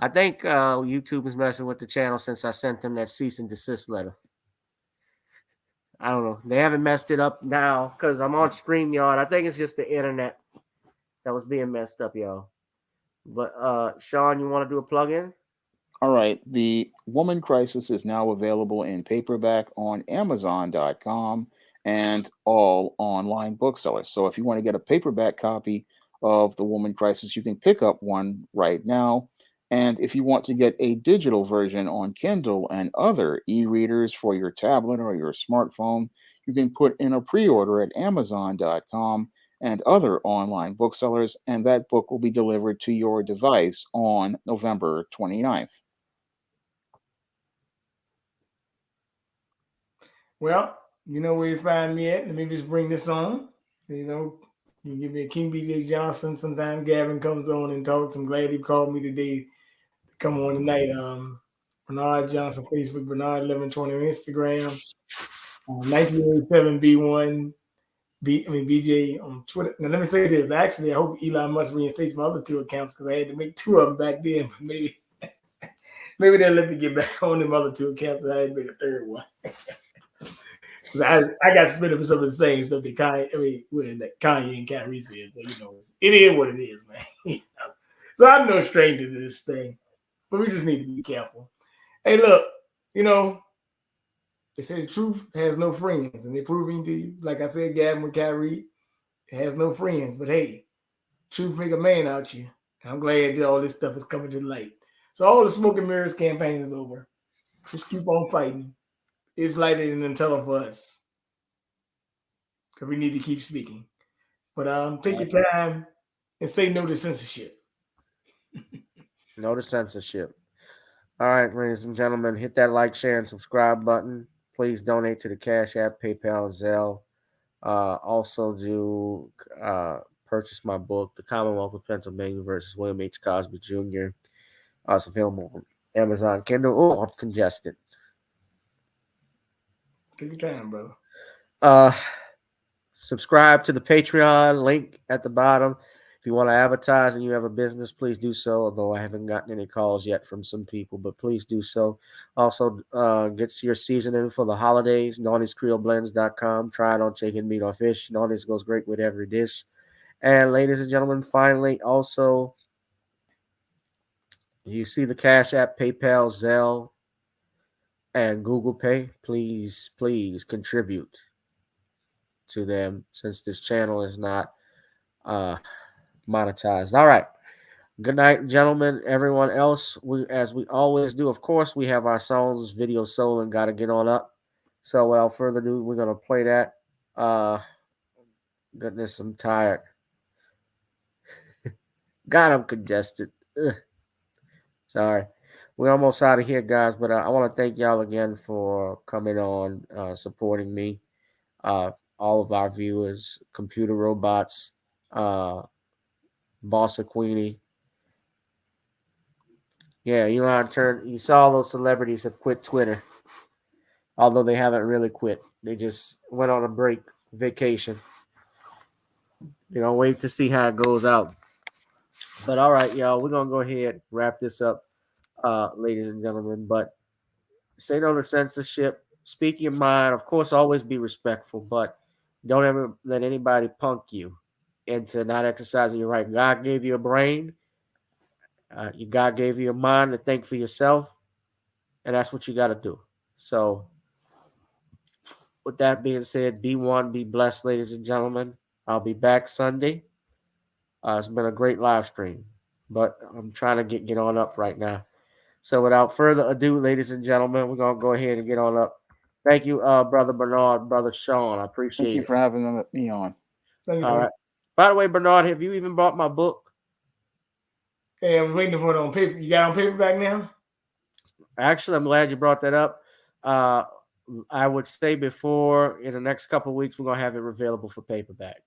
I think YouTube is messing with the channel since I sent them that cease and desist letter. I don't know. They haven't messed it up now because I'm on StreamYard. I think it's just the internet that was being messed up, y'all. But Sean, you want to do a plug-in? All right. The Woman Crisis is now available in paperback on Amazon.com and all online booksellers. So if you want to get a paperback copy of The Woman Crisis, you can pick up one right now. And if you want to get a digital version on Kindle and other e-readers for your tablet or your smartphone, you can put in a pre-order at Amazon.com and other online booksellers, and that book will be delivered to your device on November 29th. Well, you know where you find me at. Let me just bring this on. You know, you give me a King B.J. Johnson. Sometime Gavin comes on and talks. I'm glad he called me today to come on tonight. Bernard Johnson, Facebook, Bernard 1120 on Instagram, 1987 B1. BJ on Twitter. Now, let me say this. Actually, I hope Elon Musk reinstates my other 2 accounts because I had to make 2 of them back then. But maybe they'll let me get back on them other 2 accounts. I had to make a 3rd one. I got suspended for some of the same stuff that Kanye and Kyrie said. So, you know, it is what it is, man. So I'm no stranger to this thing. But we just need to be careful. Hey, look, you know, they say the truth has no friends, and they're proving to you, like I said, Gavin with Kyrie, it has no friends. But hey, truth make a man out you. And I'm glad that all this stuff is coming to light. So all the smoke and mirrors campaign is over. Just keep on fighting. It's lighted and until for us. Because we need to keep speaking. But take your time and say no to censorship. No to censorship. All right, ladies and gentlemen, hit that like, share, and subscribe button. Please donate to the Cash App, PayPal, and Zelle. Also do purchase my book, The Commonwealth of Pennsylvania versus William H. Cosby Jr. It's available on Amazon Kindle. Oh, I'm congested. Take your time, brother. Subscribe to the Patreon, link at the bottom. If you want to advertise and you have a business, please do so, although I haven't gotten any calls yet from some people, but please do so. Also, get your seasoning for the holidays, Naughtie'sCreoleBlends.com. Try it on chicken, meat, or fish. Naughtie's goes great with every dish. And ladies and gentlemen, finally, also, you see the Cash App, PayPal, Zelle, and Google Pay. Please, please contribute to them since this channel is not monetized. All right. Good night, gentlemen. Everyone else, as we always do, of course, we have our songs, Video Soul, and Gotta Get On Up. So without further ado, we're going to play that. Goodness, I'm tired. God, I'm congested. Ugh. Sorry. We're almost out of here, guys, but I want to thank y'all again for coming on, supporting me. All of our viewers, Computer Robots, Bossa Queenie. Yeah, you saw those celebrities have quit Twitter, although they haven't really quit. They just went on a vacation. Wait to see how it goes out. But all right, y'all, we're gonna go ahead and wrap this up, ladies and gentlemen. But say no to censorship. Speak your mind. Of course, always be respectful, but don't ever let anybody punk you into not exercising your right. God gave you a brain. God gave you a mind to think for yourself, and that's what you got to do. So, with that being said, be one, be blessed, ladies and gentlemen. I'll be back Sunday. It's been a great live stream, but I'm trying to get on up right now. So, without further ado, ladies and gentlemen, we're gonna go ahead and get on up. Thank you, Brother Bernard, Brother Sean. I appreciate it. Thank you for having me on. All right. By the way, Bernard, have you even bought my book? Hey, I'm waiting for it on paper. You got it on paperback now? Actually, I'm glad you brought that up. I would say before, in the next couple of weeks, we're going to have it available for paperback.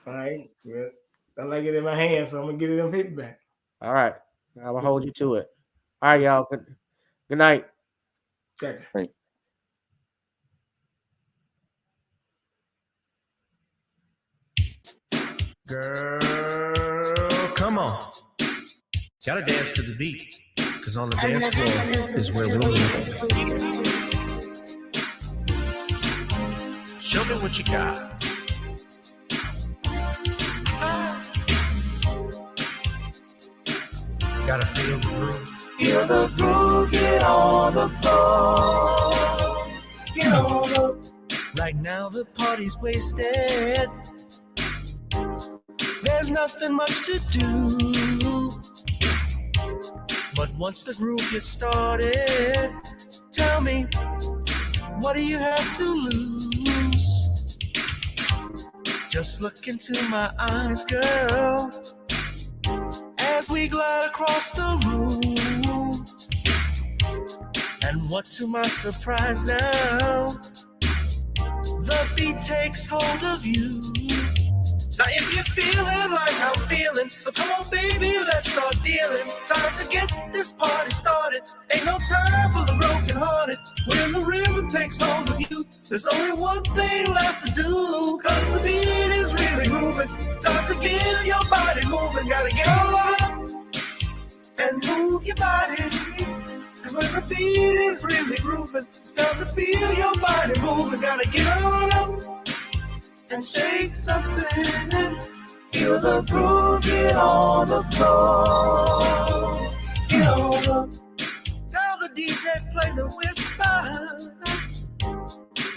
All right. Well, I like it in my hand, so I'm going to get it on paperback. All right. I will hold you to it. All right, y'all. Good night. Okay. Great. Girl, come on. Gotta dance to the beat, because on the dance floor is where we'll meet. Show me what you got. Gotta feel the groove. Feel the groove, get on the floor. Get on the... Right now the party's wasted. There's nothing much to do. But once the groove gets started, tell me, what do you have to lose? Just look into my eyes, girl, as we glide across the room. And what to my surprise now, the beat takes hold of you. Now if you're feeling like I'm feeling, so come on baby, let's start dealing. Time to get this party started. Ain't no time for the broken hearted. When the rhythm takes hold of you, there's only one thing left to do. Cause the beat is really moving. Time to get your body moving. Gotta get on up and move your body. Cause when the beat is really grooving, it's time to feel your body moving. Gotta get on up and shake something. Feel the groove, get on the floor. Get on up. Tell the DJ play the whispers.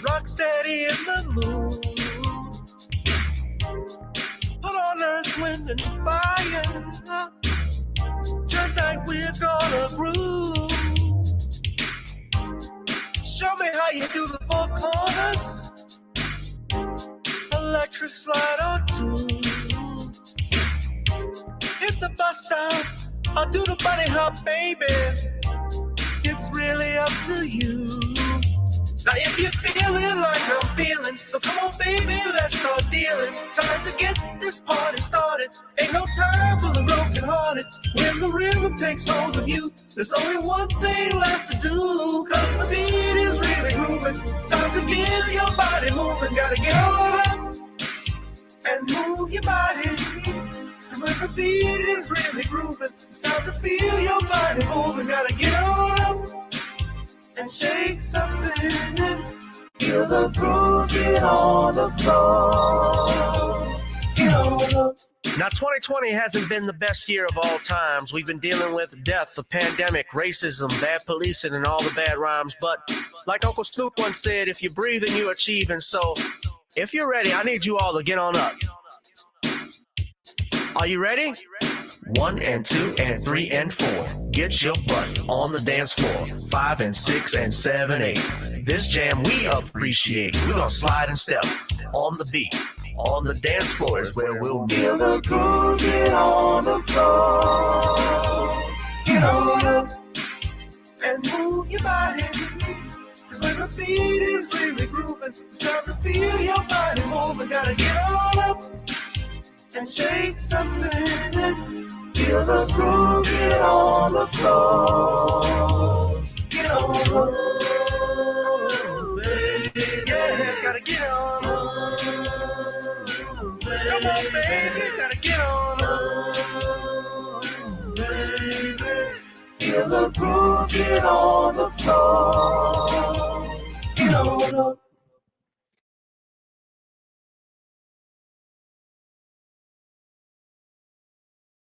Rock steady in the mood. Put on earth, wind, and fire. Tonight we're gonna groove. Show me how you do the four corners. Electric slide or two. Hit the bus stop or do the bunny hop, baby. It's really up to you. Now if you're feeling like I'm feeling, so come on baby, let's start dealing. Time to get this party started. Ain't no time for the broken hearted. When the rhythm takes hold of you, there's only one thing left to do. Cause the beat is really grooving. Time to get your body moving. Gotta get on up and move your body. Cause when the beat is really grooving, it's time to feel your body moving. Gotta get on up and shake something. Feel the groove, get on the floor. Get on up. Now 2020 hasn't been the best year of all times. We've been dealing with death, the pandemic, racism, bad policing, and all the bad rhymes. But like Uncle Snoop once said, if you breathe and you achieve. And so if you're ready, I need you all to get on up. Are you ready? 1 and 2 and 3 and 4. Get your butt on the dance floor. 5 and 6 and 7, 8. This jam we appreciate. We're gonna slide and step on the beat. On the dance floor is where we'll be. Feel the groove, get on the floor. Get on up and move your body. Cause when the beat is really grooving, it's time to feel your body moving. Gotta get on up and shake something. Feel the groove, get on the floor. Get on up, baby. Yeah, gotta get on up. Come on, baby, gotta get on up, baby. Feel the groove, get on the floor. Get on up.